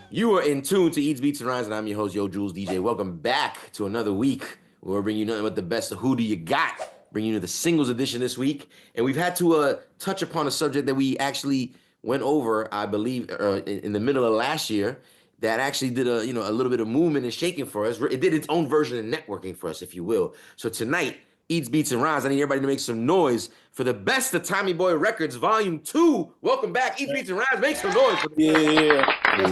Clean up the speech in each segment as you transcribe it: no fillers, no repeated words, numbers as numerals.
You are in tune to Eats, Beats, and Rhymes, and I'm your host, Yo Jules DJ. Welcome back to another week where we're bringing you nothing but the best of Who Do You Got? Bringing you the singles edition this week. And we've had to touch upon a subject that we actually went over, I believe, in the middle of last year that actually did a little bit of movement and shaking for us. It did its own version of networking for us, if you will. So tonight, Eats, Beats, and Rhymes, I need everybody to make some noise for the best of Tommy Boy Records, Volume 2. Welcome back, Eats, Beats, and Rhymes. Make some noise for the Yes,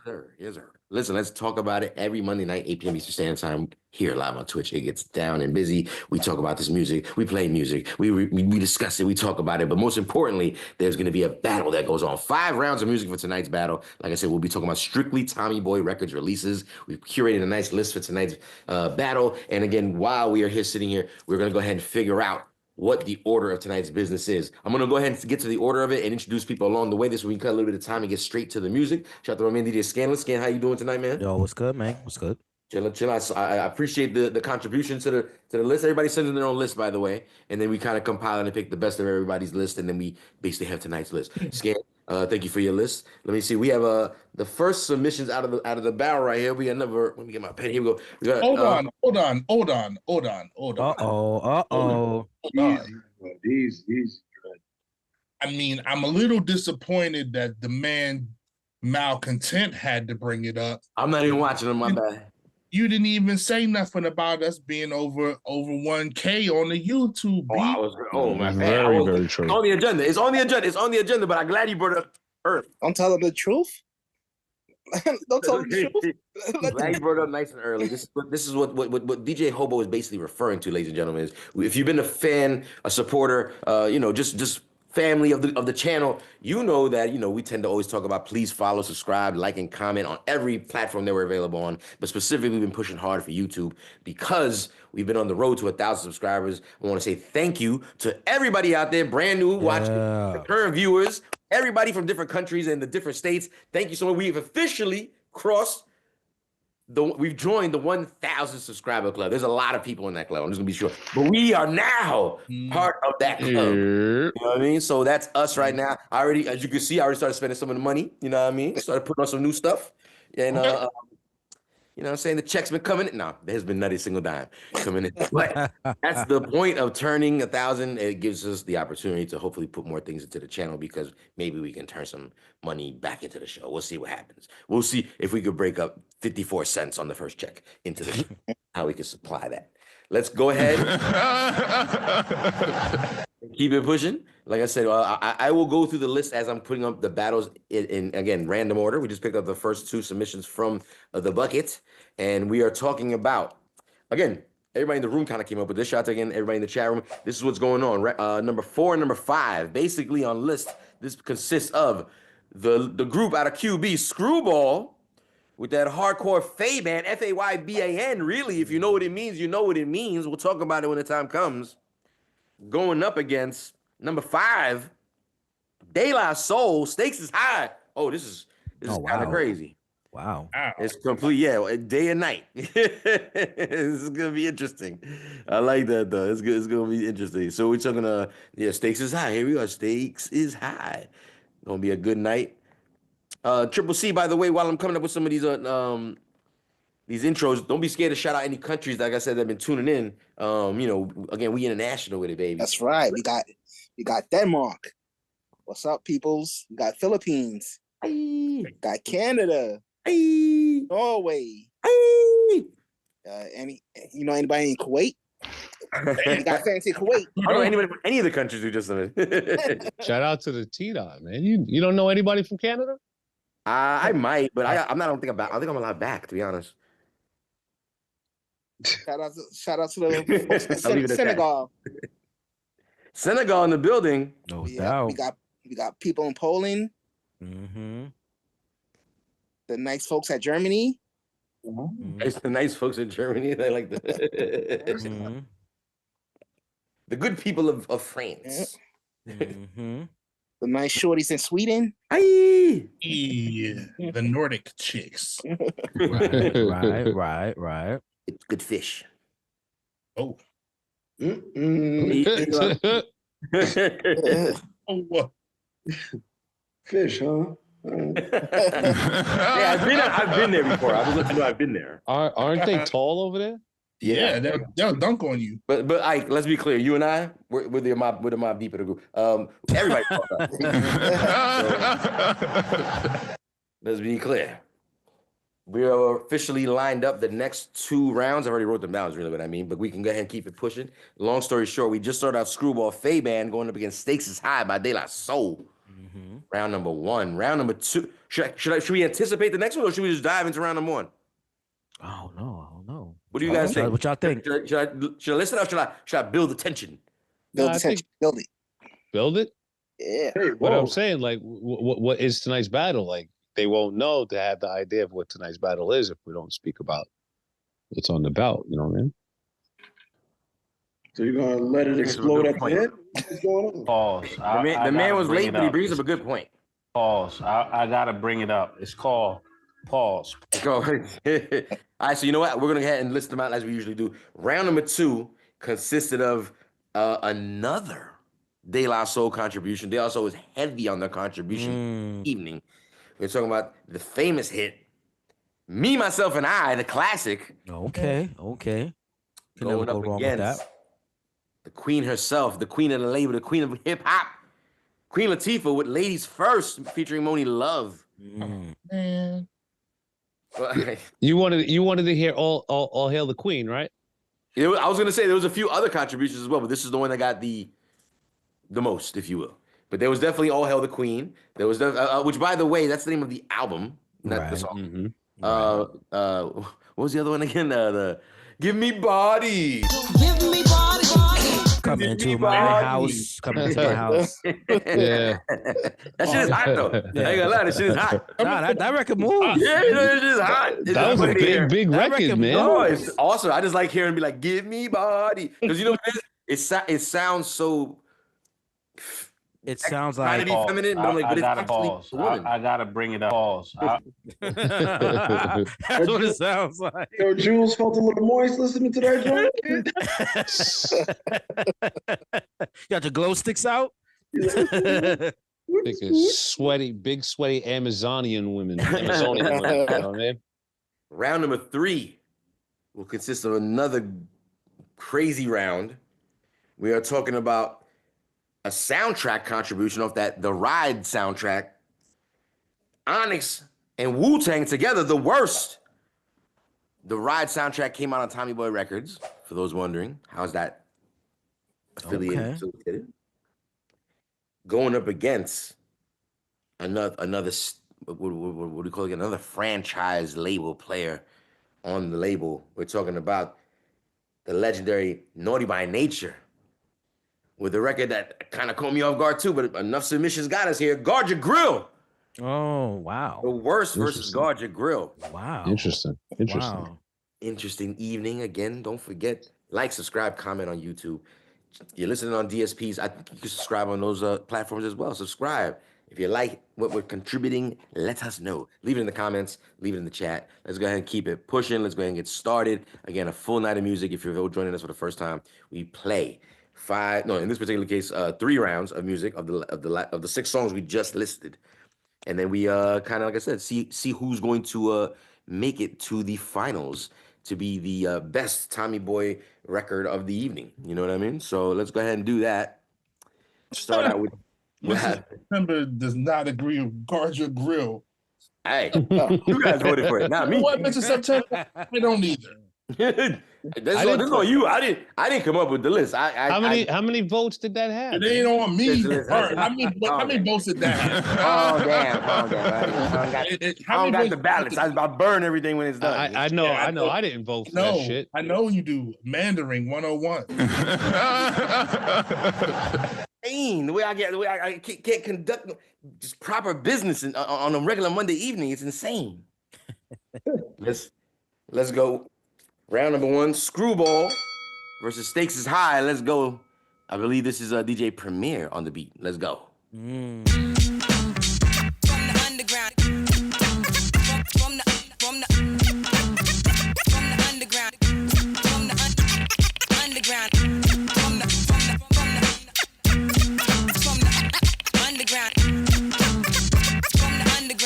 sir. Yes, sir. Listen, let's talk about it every Monday night, 8 p.m. Eastern Standard Time, here live on Twitch. It gets down and busy. We talk about this music. We play music. We discuss it. We talk about it. But most importantly, there's going to be a battle that goes on. 5 rounds of music for tonight's battle. Like I said, we'll be talking about strictly Tommy Boy Records releases. We've curated a nice list for tonight's battle. And again, while we are here sitting here, we're going to go ahead and figure out what the order of tonight's business is. I'm going to go ahead and get to the order of it and introduce people along the way. This way we can cut a little bit of time and get straight to the music. Shout out to my man DJ Scanless. Scan, how you doing tonight, man? Yo, what's good, man? What's good? Chill. I appreciate the contribution to the list. Everybody sends in their own list, by the way, and then we kind of compile and pick the best of everybody's list, and then we basically have tonight's list. Scan, thank you for your list. Let me see. We have the first submissions out of the barrel right here. We got another. Let me get my pen. Here we go. We got, hold on. Uh-oh. These good. I mean, I'm a little disappointed that the man Malcontent had to bring it up. I'm not even watching them, my bad. You didn't even say nothing about us being over 1K on the YouTube. My bad. Very true. It's on the agenda. It's on the agenda. But I'm glad you brought up Earth. Don't tell them the truth. Don't tell them the truth. I'm glad you brought it up nice and early. This is what DJ Hobo is basically referring to, ladies and gentlemen. Is if you've been a fan, a supporter, just family of the channel, you know that we tend to always talk about please follow, subscribe, like, and comment on every platform that we're available on. But specifically, we've been pushing hard for YouTube because we've been on the road to 1,000 subscribers. I want to say thank you to everybody out there, brand new watching, the current viewers, everybody from different countries and the different states. Thank you so much. We've officially crossed. We've joined the 1,000 subscriber club. There's a lot of people in that club. I'm just gonna be sure, but we are now part of that club. You know what I mean? So that's us right now. As you can see, I already started spending some of the money. You know what I mean? Started putting on some new stuff, and you know what I'm saying? The check's been coming in. No, there's been not a single dime coming in. But that's the point of turning 1,000. It gives us the opportunity to hopefully put more things into the channel because maybe we can turn some money back into the show. We'll see what happens. We'll see if we could break up 54 cents on the first check into the show, how we can supply that. Let's go ahead. Keep it pushing. Like I said, I will go through the list as I'm putting up the battles in again, random order. We just picked up the first 2 submissions from the bucket. And we are talking about, again, everybody in the room kind of came up with this. Shout out to, again, everybody in the chat room. This is what's going on. Number 4 and number 5, basically on list, this consists of the group out of QB, Screwball, with that hardcore Fayban, Fayban, really. If you know what it means, you know what it means. We'll talk about it when the time comes. Going up against number 5, De La Soul. Stakes is high. Oh, this is kind of crazy. Wow. It's complete, day and night. This is gonna be interesting. I like that though. It's good. It's gonna be interesting. So we're talking stakes is high. Here we go. Stakes is high. Gonna be a good night. Triple C, by the way, while I'm coming up with some of these intros, don't be scared to shout out any countries, like I said, that have been tuning in. Again, we international with it, baby. That's right. We got Denmark. What's up, peoples? We got Philippines. Aye. Got Canada. Aye. Norway. Aye. Anybody in Kuwait? You got fancy Kuwait. I don't know anybody from any of the countries we just said. Shout out to the T-Dot, man. You don't know anybody from Canada? I might, but I think I'm allowed back, to be honest. Shout out to the Senegal. Senegal in the building. No doubt. We got people in Poland. Mm-hmm. The nice folks at Germany. Mm-hmm. It's the nice folks in Germany. They like the the good people of France. Mm-hmm. The nice shorties in Sweden. Aye. Yeah, the Nordic chicks. Right. It's good fish. Oh. Mm-mm. Oh, what? Fish, huh? Yeah, I've been there before. I was letting you know I've been there. Aren't they tall over there? Yeah, they'll dunk on you. But Ike, let's be clear. You and I, we're the mob deep of the group. Everybody called up. Let's be clear. We are officially lined up the next 2 rounds. I already wrote them down, is really what I mean, but we can go ahead and keep it pushing. Long story short, we just started out Screwball Faban going up against Stakes is High by De La Soul. Round number 1. Round number 2. Should we anticipate the next one, or should we just dive into round number 1? Oh no, I don't know. What do you guys think? What y'all think? Should I listen, or should I build the tension? Build I the think- tension. Build it. Build it? Yeah. But I'm saying, like, what is tonight's battle? Like, they won't know to have the idea of what tonight's battle is if we don't speak about what's on the belt. You know what I mean? So you're gonna let it explode at the end? What's going on? Pause. The man was late, but he brings up a good point. Pause. I gotta bring it up. It's called pause. Go. All right, so you know what? We're gonna go ahead and list them out as we usually do. Round number 2 consisted of another De La Soul contribution. De La Soul was heavy on their contribution evening. We're talking about the famous hit, Me, Myself, and I, the classic. Okay. Can never Going go up wrong with against that. the queen herself, the queen of the label, the queen of hip hop, Queen Latifah with Ladies First, featuring Moni Love. Man. You wanted to hear all hail the queen, right? I was gonna say there was a few other contributions as well, but this is the one that got the most, if you will. But there was definitely All Hail the Queen. There was which, by the way, that's the name of the album, not the Right. song. What was the other one again? The Give Me Body. Give me body, body. Come Give into me my body. house. Come into my house. Yeah. That shit is hot though. I ain't gonna lie, that shit is hot. Nah, that record moves. Yeah, that shit is hot. That was a big That record, record man. No, it's awesome. I just like hearing be like, "Give me body," because you know what it is. It sounds so. It sounds Trying to like be feminine, but I'm like, I but it's gotta actually pause. a woman. I gotta bring it up. Pause. that's what it sounds like. Yo, Jules felt a little moist listening to that joint. You got your glow sticks out. Big sweaty Amazonian women. You know what I mean? Round number 3 will consist of another crazy round. We are talking about a soundtrack contribution off that The Ride soundtrack. Onyx and Wu-Tang together, The Worst. The Ride soundtrack came out on Tommy Boy Records, for those wondering. How's that affiliated? Okay. Going up against another what do you call it? Another franchise label player on the label. We're talking about the legendary Naughty by Nature, with a record that kind of caught me off guard too, but enough submissions got us here. Guard Your Grill. Oh wow. The Worst versus Guard Your Grill. Wow. Interesting. Wow. Interesting evening. Again, don't forget, like, subscribe, comment on YouTube. You're listening on DSPs. I think you can subscribe on those platforms as well. Subscribe. If you like what we're contributing, let us know. Leave it in the comments. Leave it in the chat. Let's go ahead and keep it pushing. Let's go ahead and get started. Again, a full night of music. If you're joining us for the first time, we play in this particular case, 3 rounds of music of the 6 songs we just listed, and then we kind of, like I said, see who's going to make it to the finals to be the best Tommy Boy record of the evening. You know what I mean? So let's go ahead and do that. Start out with. September does not agree with Guard Your Grill. Hey, you guys voted for it, not me. What, Mr. September? I don't either. This is on you. I didn't come up with the list. How many votes did that have? It ain't on me. Listen. How many votes did that have? Oh damn! I don't got the balance. I burn everything when it's done. I know. Yeah, I didn't vote for that shit. I know you do. Mandarin 101. The way I can't conduct just proper business on a regular Monday evening. It's insane. Let's go. Round number 1, Screwball versus Stakes is High. Let's go. I believe this is DJ Premier on the beat. Let's go. From the underground. From the underground. From the underground. From the underground. From the underground.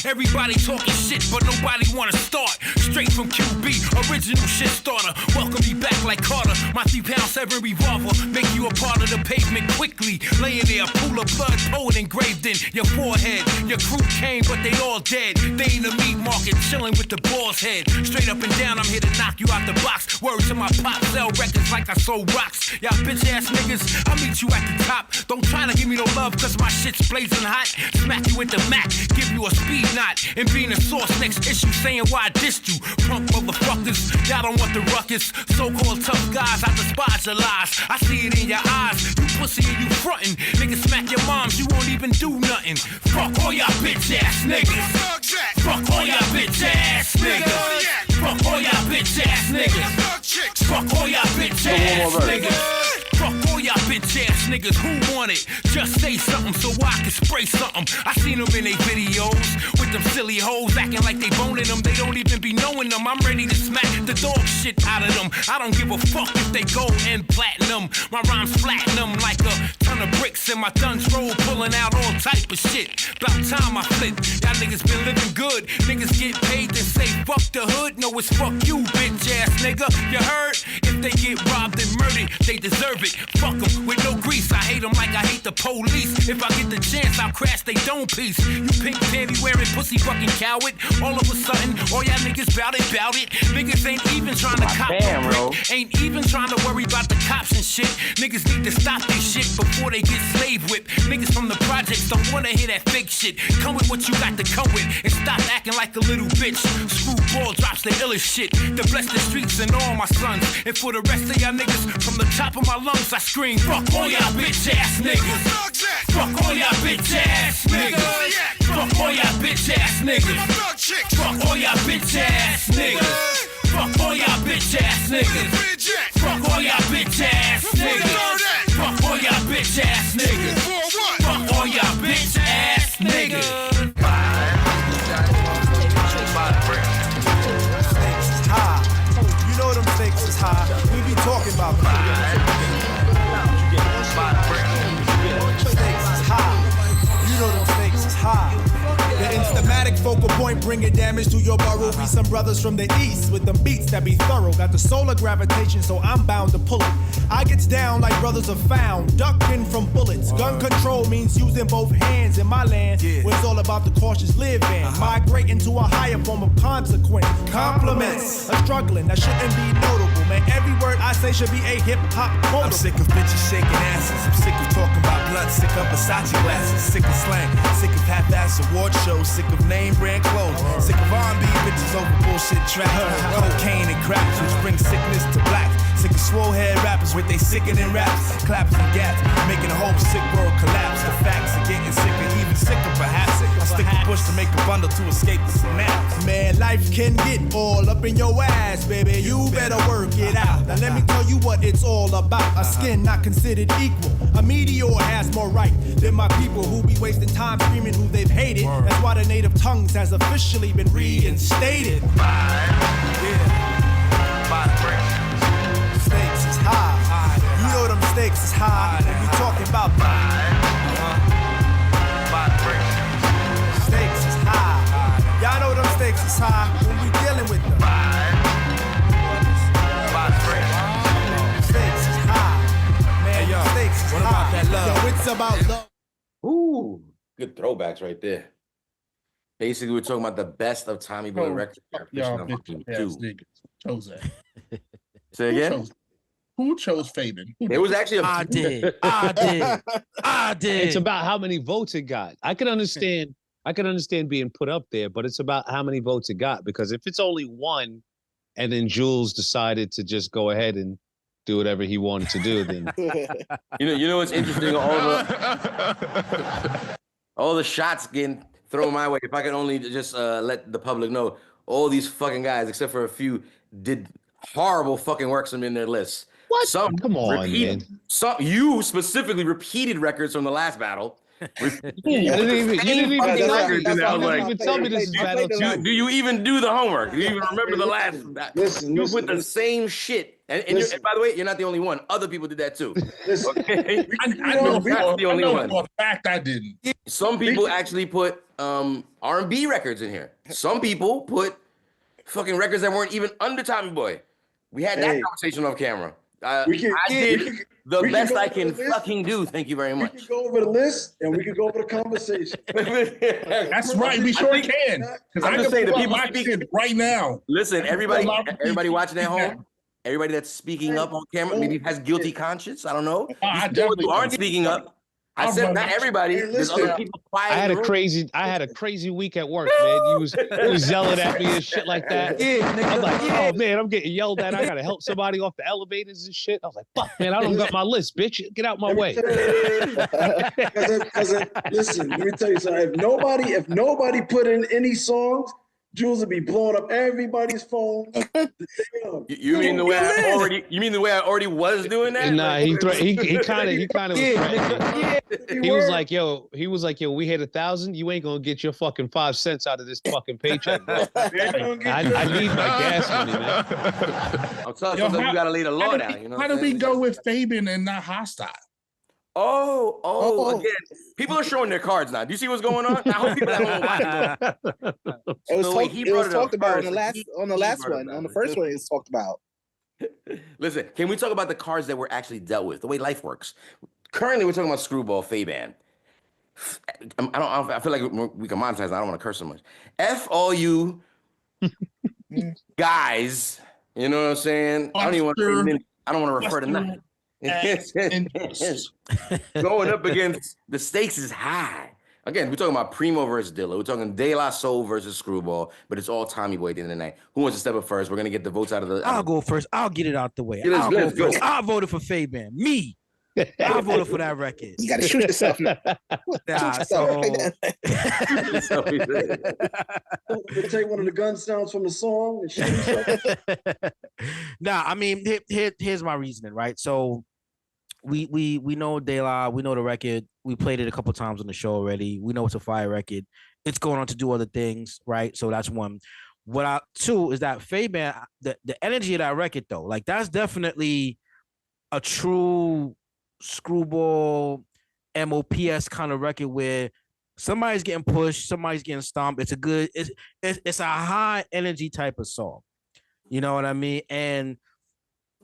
Everybody talking shit, but nobody wanna start. Straight from QB, original shit starter. Welcome me back like Carter. My 3-pound-7 revolver make you a part of the pavement quickly. Laying there, a pool of blood, poet engraved in your forehead. Your crew came, but they all dead. They in the meat market, chilling with the boss head. Straight up and down, I'm here to knock you out the box. Word to my pop, sell records like I sold rocks. Y'all bitch ass niggas, I'll meet you at the top. Don't try to give me no love, cause my shit's blazing hot. Smack you with the Mac, give you a speed knot. And being a source, next issue saying why I dissed you. Punk motherfuckers, y'all don't want the ruckus. So-called tough guys, I despise your lies. I see it in your eyes, you pussy and you frontin'. Niggas smack your moms, you won't even do nothing. Fuck all y'all bitch ass niggas. Fuck all y'all bitch ass niggas. Fuck all y'all bitch ass niggas. Fuck all y'all bitch ass niggas. Fuck all y'all bitch ass niggas. Who want it? Just say something so I can spray something. I seen them in they videos with them silly hoes acting like they boning them. They don't even be knowing them. I'm ready to smack the dog shit out of them. I don't give a fuck if they go and platinum. My rhymes flatten them like a ton of bricks in my Duns roll, pulling out all type of shit. About time I flip. Y'all niggas been living good. Niggas get paid then say fuck the hood. No, it's fuck you, bitch ass nigga. You heard? If they get robbed and murdered, they deserve it. Fuck them with no grease. I hate them like I hate the police. If I get the chance, I'll crash they dome piece. You pink panty wearing pussy fucking coward. All of a sudden, all y'all niggas bout it. Niggas ain't even trying to cop no brick. Ain't even trying to worry about the cops and shit. Niggas need to stop this shit before they get slave whipped. Niggas from the projects don't wanna hear that fake shit. Come with what you got to come with and stop acting like a little bitch. Screwball drops the illest shit to bless the streets and all my sons. And for the rest of y'all niggas, from the top of my lungs I scream, fuck all y'all bitch ass niggas. Fuck all y'all bitch ass niggas. Fuck all y'all bitch ass niggas. Fuck all y'all bitch ass niggas. Fuck all y'all bitch ass niggas. Fuck all y'all bitch ass niggas. Fuck all y'all bitch ass niggas. Fuck all y'all bitch ass niggas. Stakes is high. You know them stakes is high. We be talking about stakes is high. You know them stakes is high. The Instamatic focal point bringing damage to your burrow. We some brothers from the east with them beats that be thorough. Got the solar gravitation, so I'm bound to pull it. I gets down like brothers are found, ducking from bullets. Gun control means using both hands in my land, where it's all about the cautious living. Migrating to a higher form of consequence. Compliments are struggling, that shouldn't be notable, man. Every word I say should be a hip-hop quote. I'm sick of bitches shaking asses. I'm sick of talking about blood. Sick of Versace glasses. Sick of slang. Sick of half-ass award shows. Sick of name brand clothes. Sick of R&B bitches over bullshit trap. Cocaine and crack, which brings sickness to black. Sick of swole head rappers with they sickening raps. Claps and gaps, making the whole sick world collapse. The facts are getting sicker, even sicker perhaps. I stick a push to make a bundle to escape the synapse. Man, life can get all up in your ass, baby. You better work it out. Now let me tell you what it's all about. A skin not considered equal. A meteor has more right than my people who be wasting time screaming who they've hated. That's why the native tongues has officially been reinstated. Stakes is high. You know them stakes is high. And we talking about stakes is high. Y'all know them stakes is high when we dealing with them. Stakes is high. Man, yo, stakes is high. What about that love? Yo, it's about love. Ooh, good throwbacks right there. Basically, we're talking about the best of Tommy Boy records. Y'all bitch ass niggas chose that. Say again? Who chose Fabian? It was actually I did. It's about how many votes it got. I can understand being put up there, but it's about how many votes it got. Because if it's only one, and then Jules decided to just go ahead and do whatever he wanted to do, then you know what's interesting? All the shots getting thrown my way. If I could only just let the public know, all these fucking guys, except for a few, did horrible fucking works in their lists. What? Some Come on, man. Some you specifically repeated records from the last battle. You didn't even tell me this is battle 2. Do you even do the homework? Do you even remember the last? You put the same shit. And by the way, you're not the only one. Other people did that too. Okay? I know the only one. For a fact I didn't. Some people actually put R&B records in here. Some people put fucking records that weren't even under Tommy Boy. We had that Hey. conversation off camera. I we did can the we can best go I over can the list. fucking do. Thank you very We much. can go over the list and we can go over the conversation. That's right. We sure can. Because I'm I just can saying, the pull up people my speak- shit right now. Listen, everybody Everybody watching at home, everybody that's speaking up on camera, maybe has guilty conscience. I don't know. I These people who definitely aren't do. speaking up. I I'll said run not my- everybody. Hey, There's listen, other people quiet. I in had the a room. crazy week at work, man. He was yelling at me and shit like that. I'm like, oh man, I'm getting yelled at. I gotta help somebody off the elevators and shit. I was like, fuck, man, I don't got my list, bitch. Get out my way. Because listen, let me tell you something. If nobody put in any songs, Jules would be blowing up everybody's phone. You mean the way I already? You mean the way I already was doing that? Nah, Like, he kind of was threatening. He was like, yo, we hit 1,000. You ain't gonna get your fucking 5 cents out of this fucking paycheck, bro. I need my gas money, man. I'm telling Yo, you, you how- gotta lay the law How down. did, You know. how what did I'm we saying? go with Fabian and not Hostile? Oh, again, people are showing their cards now. Do you see what's going on? I hope people at home watching. It was, So wait, talk- he it brought was it up talked about first. on the last He one. brought it On the up. first one, it was talked about. Listen, can we talk about the cards that were actually dealt with? The way life works. Currently, we're talking about Screwball, Fabian. I feel like we can monetize. I don't want to curse so much. F all you guys. You know what I'm saying? I don't even want to. I don't want to refer to nothing. Going up against the stakes is high. Again, we're talking about Primo versus Dilla. We're talking De La Soul versus Screwball, but it's all Tommy Boy at the end of the night. Who wants to step up first? We're gonna get the votes out of the. I'll go first. I'll get it out the way. Yeah, let's I'll go go. first. I voted for Fabian. Me. I voted for that record. You gotta shoot yourself now. Nah, Shoot so yourself. Take one of the gun sounds from the song and shoot himself. nah, I mean, here's my reasoning, right? So we know De La, we know the record. We played it a couple times on the show already. We know it's a fire record. It's going on to do other things, right? So that's one. Two is that Fabian, the energy of that record though, like that's definitely a true Screwball MOPS kind of record where somebody's getting pushed, somebody's getting stomped. It's a high energy type of song. You know what I mean? And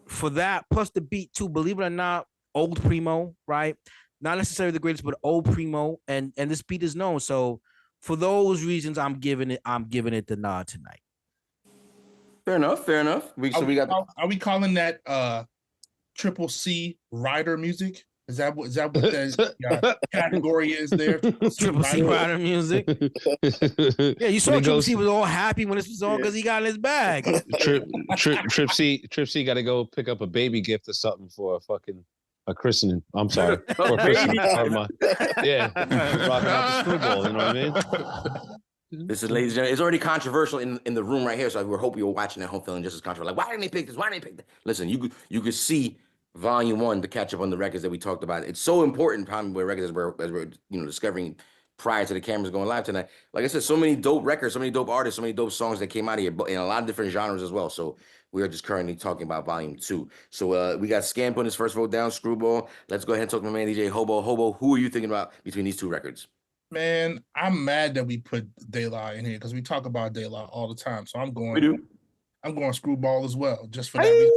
for that, plus the beat too, believe it or not, old Primo, right? Not necessarily the greatest, but old Primo, and this beat is known. So for those reasons, I'm giving it the nod tonight. Fair enough. Are we calling that Triple C rider music? Is that what the category is there? Triple C rider music. Yeah, you saw Triple C was all happy when this was on because he got in his bag. Trip C got to go pick up a baby gift or something for a christening. I'm sorry. For a christening. Yeah, rocking out the Screwball. You know what I mean? This is, ladies and gentlemen, it's already controversial in the room right here. So we hope you're watching at home feeling just as controversial. Like, why didn't they pick this? Why didn't they pick that? Listen, you could see Volume 1 to catch up on the records that we talked about. It's so important, Tommy Boy records, as we're discovering prior to the cameras going live tonight. Like I said, so many dope records, so many dope artists, so many dope songs that came out of here, but in a lot of different genres as well. So we are just currently talking about Volume 2. So we got Scam putting his first vote down, Screwball. Let's go ahead and talk to my man DJ Hobo. Hobo, who are you thinking about between these two records? Man, I'm mad that we put De La in here because we talk about De La all the time. So I'm going Screwball as well, just for that reason.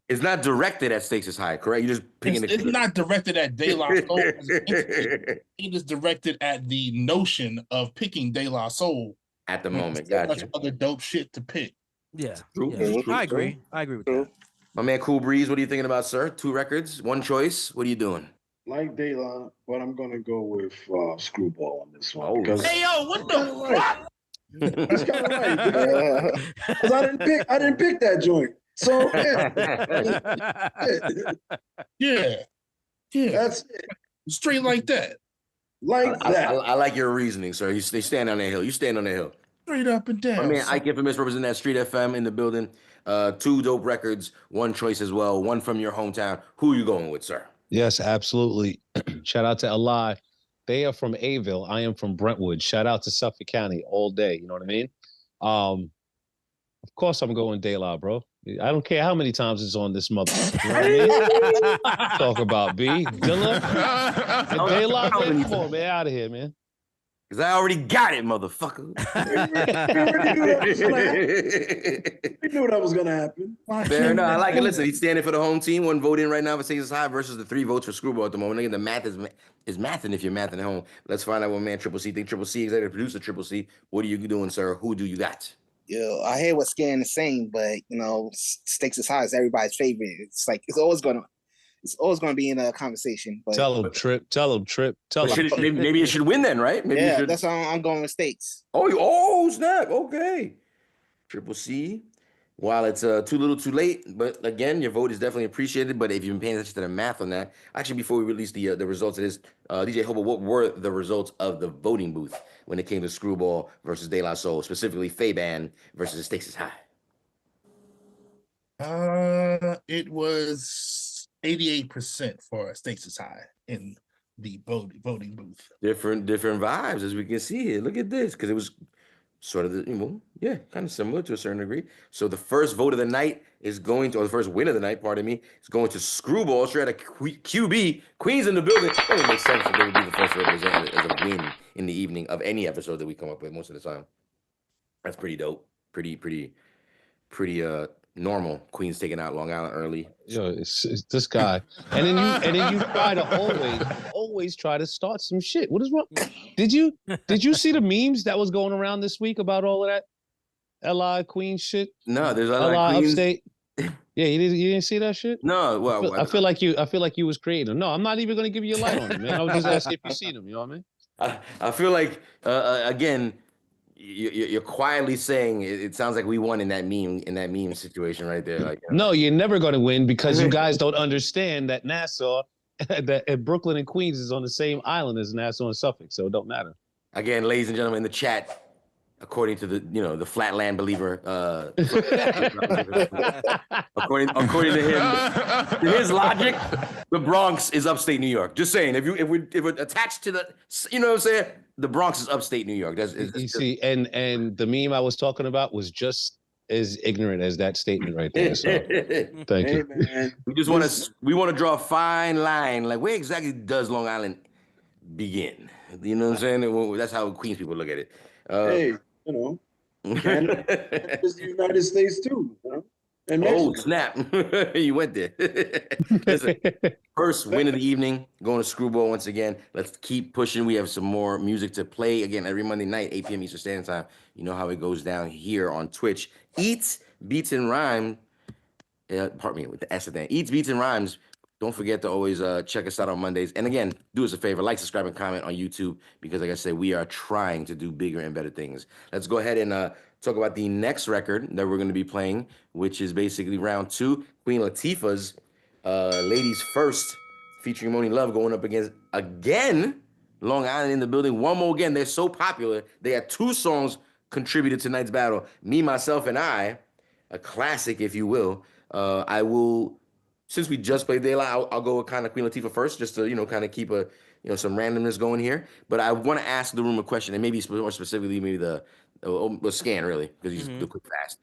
It's not directed at Stakes is High, correct? You're just picking It's not directed at De La Soul. It is directed at the notion of picking De La Soul at the moment. Got Gotcha. other dope shit to pick. Yeah, True. I agree. I agree with that. My man Cool Breeze, what are you thinking about, sir? 2 records, 1 choice. What are you doing? Like De La, but I'm gonna go with Screwball on this one. Oh, because hey yo, what the fuck? That's kind of right. Because I didn't pick that joint. So yeah, that's it. Straight like that. I like your reasoning, sir. They stand on that hill. You stand on that hill. Straight up and down. My man Ike Infamous representing that Street FM in the building. 2 dope records, 1 choice as well, 1 from your hometown. Who are you going with, sir? Yes, absolutely. Shout out to Eli. They are from Aville. I am from Brentwood. Shout out to Suffolk County all day. You know what I mean? Of course I'm going De La, bro. I don't care how many times it's on this mother. You know what I mean? Talk about B. Dilla. And De La, man. Come on, man. Out of here, man. Because I already got it, motherfucker. We knew that was gonna happen. Fair enough. I like it. Listen, he's standing for the home team. One vote in right now for Stays High versus the 3 votes for Screwball at the moment. Again, the math is mathing if you're mathing at home. Let's find out what man Triple C think. Triple C, executive producer Triple C. What are you doing, sir? Who do you got? Yo, I hear what Scan is saying, but Stakes is High is everybody's favorite. It's like it's always gonna be in a conversation. But Tell him, Trip. Tell him. Maybe it should win then, right? Maybe yeah, that's why I'm going with Stakes. Oh, snap. Okay. Triple C. While it's too little too late, but again, your vote is definitely appreciated. But if you've been paying attention to the math on that, actually, before we release the results of this, DJ Hobo, what were the results of the voting booth when it came to Screwball versus De La Soul, specifically Faban versus Stakes is High? It was 88% for Stakes is High in the voting booth. Different vibes, as we can see here. Look at this, because it was sort of kind of similar to a certain degree. So the first vote of the night is going to, or the first win of the night, pardon me, is going to Screwball straight out of QB. Queens in the building. It only makes sense that they would be the first to represent as a win in the evening of any episode that we come up with most of the time. That's pretty dope. Pretty normal. Queens taking out Long Island early. Yo, it's this guy. And then you try to always try to start some shit. What is wrong? Did you see the memes that was going around this week about all of that LI Queens shit? No, there's LI Queens. Upstate. Yeah, you didn't see that shit? No, well, I feel like you was creating them. No, I'm not even gonna give you a light on it, man. I was just asking if you seen them, you know what I mean? I feel like again, you're quietly saying it sounds like we won in that meme situation right there. Like, no, you're never going to win because you guys don't understand that Nassau, that Brooklyn and Queens is on the same island as Nassau and Suffolk, so it don't matter. Again, ladies and gentlemen, in the chat, according to the Flatland believer, according to him, to his logic, the Bronx is upstate New York. Just saying, if we're attached to the, you know what I'm saying, the Bronx is upstate New York. You see, and the meme I was talking about was just as ignorant as that statement right there. So thank you. Man. We want to draw a fine line. Like, where exactly does Long Island begin? You know what I'm saying? That's how Queens people look at it. Hey, Canada is the United States too. And oh, snap. You went there. Listen, first win of the evening, going to Screwball once again. Let's keep pushing. We have some more music to play. Again, every Monday night, 8 p.m. Eastern Standard Time. You know how it goes down here on Twitch. Eats, Beats, and Rhyme. Pardon me, with the S at the end. Eats, Beats, and Rhymes. Don't forget to always check us out on Mondays. And again, do us a favor, like, subscribe, and comment on YouTube because, like I said, we are trying to do bigger and better things. Let's go ahead and talk about the next record that we're going to be playing, which is basically round 2. Queen Latifah's Ladies First, featuring Moni Love, going up against, again, Long Island in the building. One more again. They're so popular. They had 2 songs contributed to tonight's battle. Me, Myself, and I, a classic, if you will. I will... Since we just played De La, I'll go with kind of Queen Latifah first, just to, kind of keep some randomness going here. But I want to ask the room a question, and maybe more specifically, maybe the Scan, really, because he's the quick fast.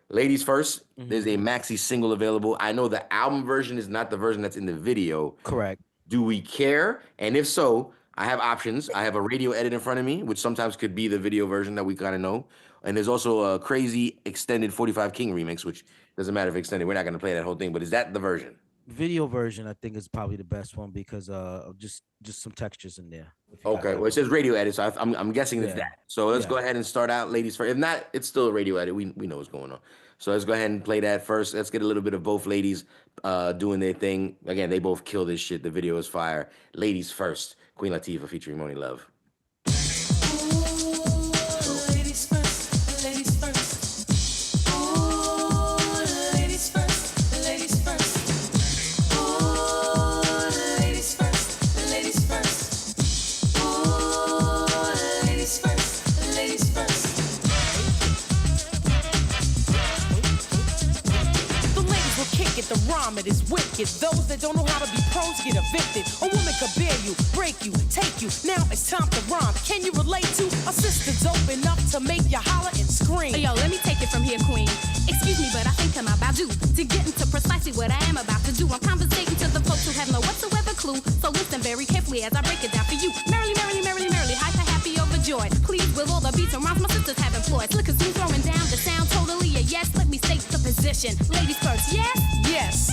Ladies First, there's a maxi single available. I know the album version is not the version that's in the video. Correct. Do we care? And if so, I have options. I have a radio edit in front of me, which sometimes could be the video version that we kind of know. And there's also a crazy extended 45 King remix, which doesn't matter if extended. We're not going to play that whole thing, but is that the version? Video version, I think, is probably the best one because of just some textures in there. Okay, well, it says radio edit, so I'm guessing it's that. So let's go ahead and start out Ladies First. If not, it's still a radio edit. We know what's going on. So let's go ahead and play that first. Let's get a little bit of both ladies doing their thing. Again, they both kill this shit. The video is fire. Ladies First, Queen Latifah featuring Moni Love. it, the rhyme it is wicked. Those that don't know how to be pros get evicted. A woman could bear you, break you, take you. Now it's time to rhyme. Can you relate to a sister's open enough to make you holler and scream? Yo, let me take it from here, queen. Excuse me, but I think I'm about due to get into precisely what I am about to do. I'm conversating to the folks who have no whatsoever clue. So listen very carefully as I break it down for you. Merrily, merrily, merrily, merrily, hyper, happy, overjoyed. Please, with all the beats and rhymes my sisters have employed. Slick as me throwing down the sound, totally a yes. Let me state the position. Ladies first, yes? Yes.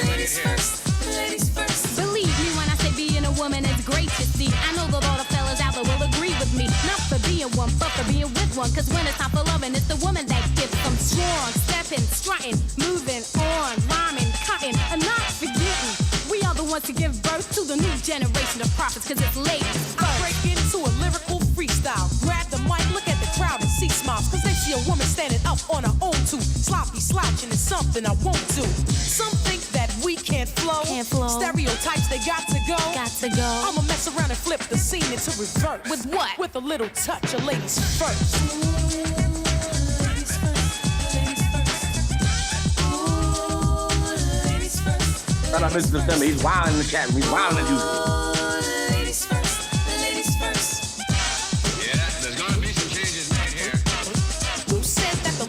Ladies first, ladies first. Believe me when I say being a woman is great to see. I know that all the fellas out there will agree with me. Not for being one, but for being with one. Cause when it's time for loving, it's the woman that gets them strong. Stepping, strutting, moving on, rhyming, cutting, and not forgetting. We are the ones to give birth to the new generation of prophets. Cause it's ladies first. I break into a lyrical freestyle. Grab the mic, look at the crowd and see smiles. Cause they see a woman standing up on her own too. Sloppy slouching is something I won't do. Some think that we can't flow. Stereotypes, they got to go. I'ma mess around and flip the scene into reverse. With what? With a little touch of ladies first. Shout out Mr. December. He's wild in the chat. He's wild in the music. Ladies first, ladies first. Yeah, there's gonna be some changes made here. Who said that the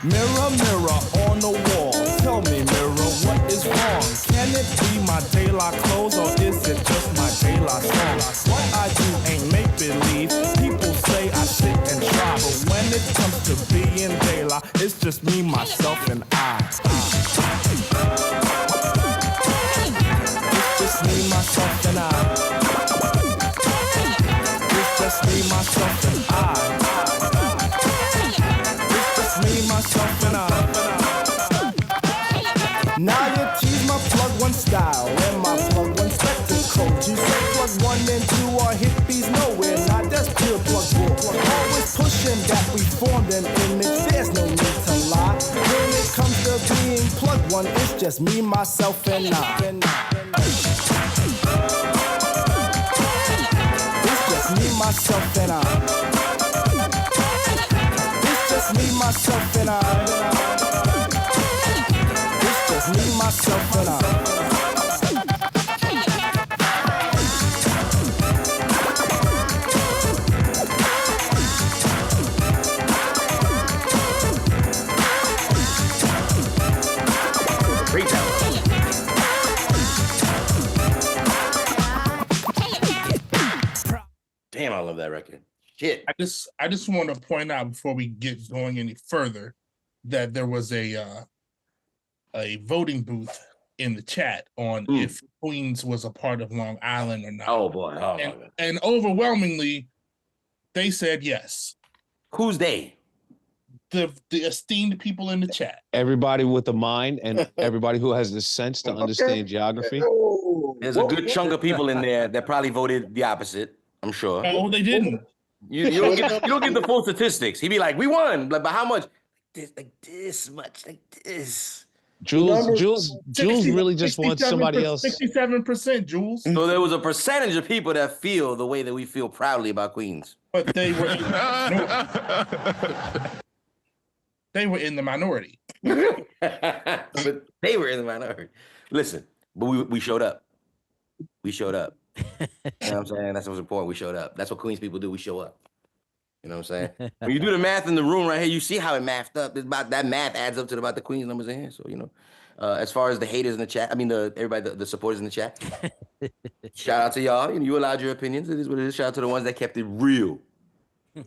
Mirror, mirror on the wall, tell me, mirror, what is wrong? Can it be my daylight clothes or is it just my daylight song? What I do ain't make believe. People say I sit and try, but when it comes to being daylight, it's just me, myself, and I. It's just me, myself, and I. It's just me, myself, and I. Me, myself, and I. Now you tease my plug one style and my plug one spectacles. You say plug 1 and 2 are hippies nowhere. Now that's pure plug bull. Always pushing that we formed an image. There's no need to lie. When it comes to being plug one, it's just me, myself, and I. It's just me, myself, and I. Me, myself, and I. It's just me, myself, and I. Damn, I love that record. Shit. I just want to point out before we get going any further that there was a voting booth in the chat on if Queens was a part of Long Island or not. Oh boy. Oh, and overwhelmingly, they said yes. Who's they? The esteemed people in the chat. Everybody with a mind and everybody who has the sense to understand geography. There's a good chunk of people in there that probably voted the opposite. I'm sure. Oh, they didn't. You don't get the full statistics. He'd be like, "We won," like, but how much? Like this much, like this. Jules really just wants somebody else. 67%, Jules. So there was a percentage of people that feel the way that we feel proudly about Queens. But they were they were in the minority. But they were in the minority. Listen, but we showed up. We showed up. You know what I'm saying? That's what's important. We showed up. That's what Queens people do. We show up. You know what I'm saying? When you do the math in the room right here, you see how it mathed up. It's about that math adds up to about the Queens numbers in here. So, you know, as far as the haters in the chat, I mean, the supporters in the chat, shout out to y'all. You allowed your opinions. It is what it is. Shout out to the ones that kept it real.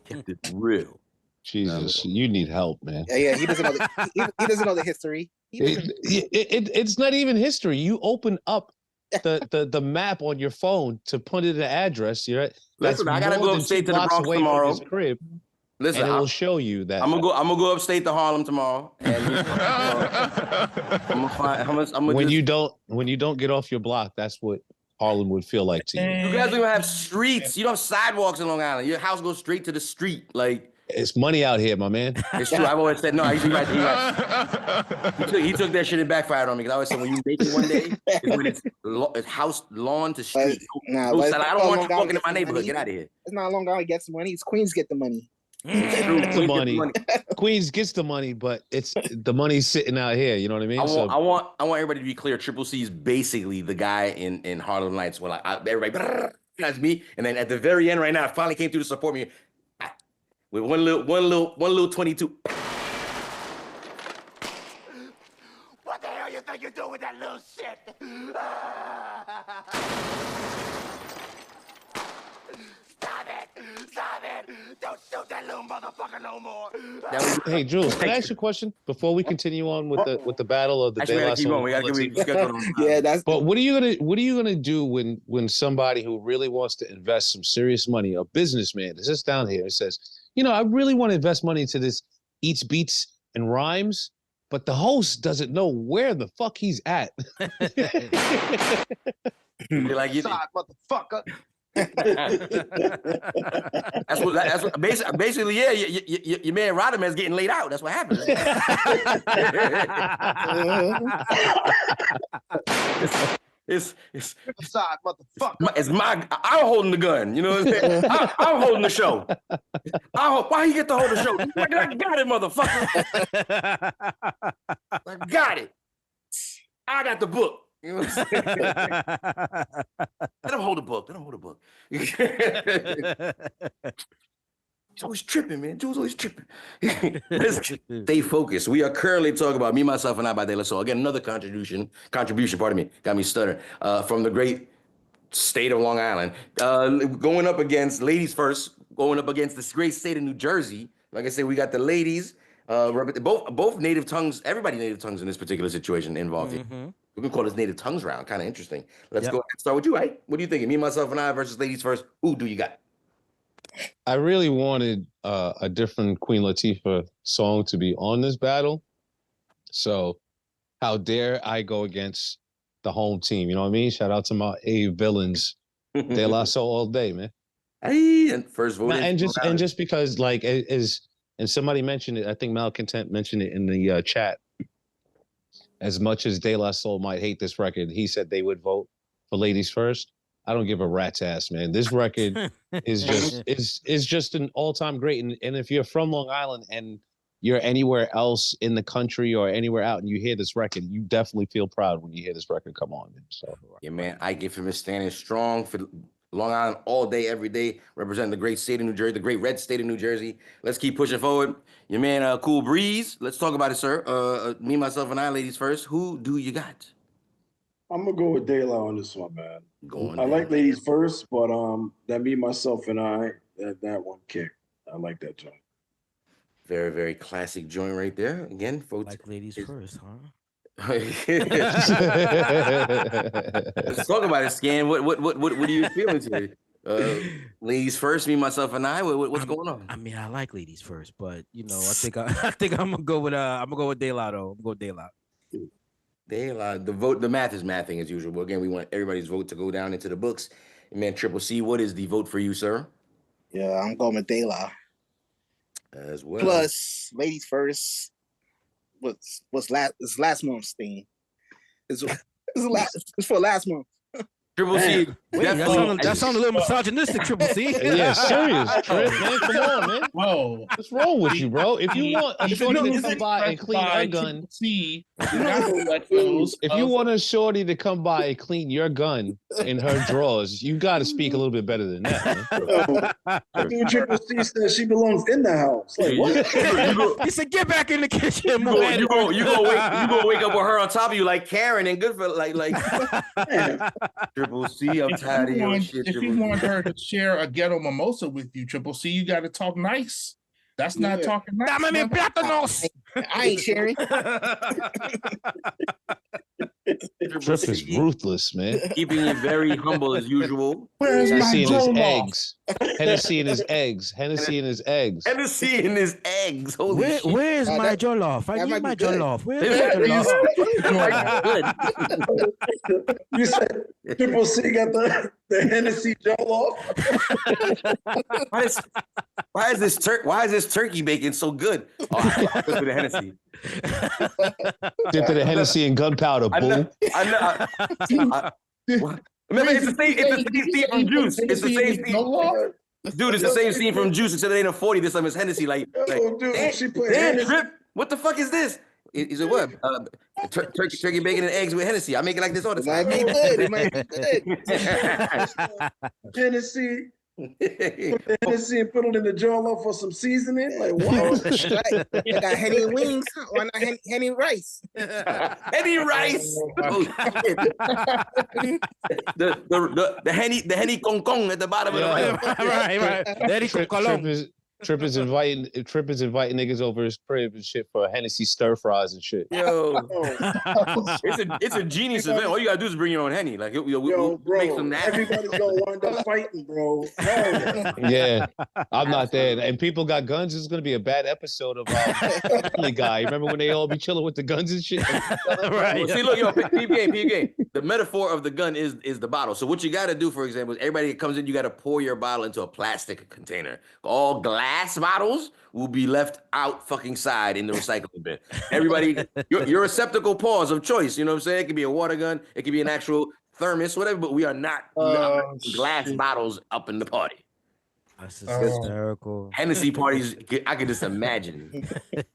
Kept it real. Jesus, you need help, man. Yeah, he doesn't know he doesn't know the history. It's not even history. You open up the map on your phone to put in an address. You're Listen, I gotta go upstate to the Bronx tomorrow. Crib, listen, and it will show you that. I'm gonna go upstate to Harlem tomorrow. And when you don't get off your block, that's what Harlem would feel like to you. You guys don't even have streets. You don't have sidewalks in Long Island. Your house goes straight to the street. Like It's money out here, my man. It's true. I've always said no. He's right. He took that shit and backfired on me because I always said when you make it one day, it's when it's house, lawn to street. Nah, I don't want you walking in my neighborhood. Get out of here. It's not long Island gets the money. It's Queens get the money. It's the money. Queens gets the money, but it's the money's sitting out here. You know what I mean? I want everybody to be clear. Triple C is basically the guy in Harlem Nights when everybody that's me, and then at the very end, right now, it finally came through to support me. With one little 22. What the hell you think you're doing with that little shit? Stop it! Don't shoot that little motherfucker no more. Hey, Jules, can I ask you a question before we continue on with the battle of the Actually, De La Soul? we gotta keep going. Yeah, that's. But what are you gonna do when somebody who really wants to invest some serious money, a businessman, is just down here and says, I really want to invest money into this Eats Beats and Rhymes, but the host doesn't know where the fuck he's at. You're like, motherfucker. That's what basically, yeah. Your man Rodiman's getting laid out. That's what happened. It's side, motherfucker. I'm holding the gun. You know what I'm saying? I'm holding the show. Why he get to hold the show? I got it, motherfucker. I got it. I got the book. You know what I'm saying? Let him hold the book. He's always tripping, man. Jules always tripping. Let's stay focused. We are currently talking about Me, Myself, and I by De La Soul. Again, another contribution, pardon me, got me stuttering, from the great state of Long Island. Going up against, ladies first, going up against this great state of New Jersey. Like I said, we got the ladies, both native tongues, everybody native tongues in this particular situation involved here. We can call this native tongues round. Kind of interesting. Let's go ahead and start with you, right? What are you thinking? Me, Myself, and I versus ladies first. Who do you got? I really wanted a different Queen Latifah song to be on this battle. So how dare I go against the home team? You know what I mean? Shout out to my A villains. De La Soul all day, man. Hey, and first vote. And just because, like, and somebody mentioned it, I think Malcontent mentioned it in the chat. As much as De La Soul might hate this record, he said they would vote for ladies first. I don't give a rat's ass, man. This record is just an all-time great. And if you're from Long Island and you're anywhere else in the country or anywhere out and you hear this record, you definitely feel proud when you hear this record come on. So yeah, man, I give him a standing strong for Long Island all day, every day, representing the great state of New Jersey, the great red state of New Jersey. Let's keep pushing forward. Your man, Cool Breeze. Let's talk about it, sir. Me, Myself, and I, ladies first. Who do you got? I'm gonna go with De La on this one, man. I like ladies first, but that Me, Myself, and I, that one kick. I like that joint. Very, very classic joint right there. Again, folks. Like ladies first, huh? Let's talk about it, Scan. What are you feeling today? Ladies first, Me, Myself, and I. What's going on? I mean, I like ladies first, but I think I'm gonna go with De La though. I'm gonna go with De La. The math is mathing as usual. Again, we want everybody's vote to go down into the books. Man, Triple C, what is the vote for you, sir? Yeah, I'm going with De La. As well. Plus, ladies first. What's last month's thing? It's for last month. Triple C. That sounded a little misogynistic, Triple C. Yeah, serious, Trip, man. Come on, man. Whoa. What's wrong with you, bro? If you want a shorty to come by and clean her gun, if you want a shorty to come by and clean your gun in her drawers, you got to speak a little bit better than that, man. Dude, Triple C said she belongs in the house. Like, what? He said, "Get back in the kitchen, you gonna wake up with her on top of you like Karen and good for like. Triple C, I'm tired of your shit. If you want her to share a ghetto mimosa with you, Triple C, you got to talk nice. That's not talking nice. I ain't sharing. Trip is ruthless, man. Keeping it very humble as usual. Hennessy in his eggs. Hennessy in his eggs. Hennessy in his eggs. Hennessy in his eggs. Holy shit. Where's my that- jollof? I that need might my be good. jollof. Where's my jollof? You said Triple C got the Hennessy jollof. Why is this turkey bacon so good? Oh, I put the Hennessy. Dipped in the Hennessy and gunpowder, bull. Remember, it's the same scene from Juice. It's the same scene. Dude, it's the same scene from Juice, except it ain't a 40. This time it's Hennessy. Like Dude, she put damn, Hennessy. Trip, what the fuck is this? Is it what? Turkey bacon and eggs with Hennessy. I make it like this all the It might time. be good. It might be good. Hennessy. Put the Hennessy and put it in the jollof for some seasoning. Like, what? Right. They got Henny and wings. Huh? Why not Henny rice? Henny rice. Oh, shit. the Henny Kong Kong at the bottom of the right. Henny Trip, Colon. Trip is inviting niggas over his crib and shit for Hennessy stir fries and shit. Yo, it's a genius event. All you gotta do is bring your own Henny. Like, we'll bro, make some nasty. everybody's gonna wind up fighting, bro. Yeah, I'm not there. And people got guns. This is gonna be a bad episode of Family Guy. Remember when they all be chilling with the guns and shit? Right. Well, see, look, yo, peep game. The metaphor of the gun is the bottle. So what you got to do, for example, is everybody that comes in, you got to pour your bottle into a plastic container. All glass bottles will be left out fucking side in the recycling bin. Everybody, your receptacle paws of choice. You know what I'm saying? It could be a water gun. It could be an actual thermos, whatever. But we are not glass bottles up in the party. That's hysterical. Hennessy parties, I could just imagine.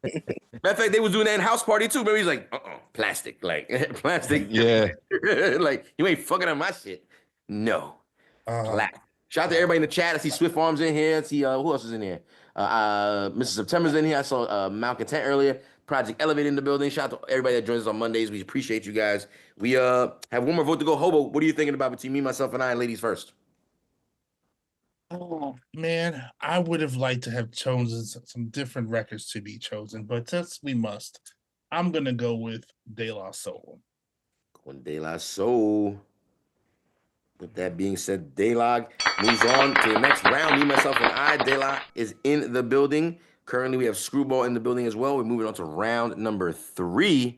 Matter of fact, they was doing that in house party too. Remember, he's like, plastic, like plastic. Yeah. Like, you ain't fucking on my shit. No. Plastic. Shout out to everybody in the chat. I see Swift Farms in here. I see who else is in here? Mrs. September's in here. I saw Mount Content earlier. Project Elevate in the building. Shout out to everybody that joins us on Mondays. We appreciate you guys. We have one more vote to go. Hobo, what are you thinking about between me, myself, and I, and ladies first? Oh man, I would have liked to have chosen some different records to be chosen, but since we must, I'm gonna go with De La Soul. Going De La Soul. With that being said, De La moves on to the next round. Me, myself, and I. De La is in the building. Currently, we have Screwball in the building as well. We're moving on to round number 3.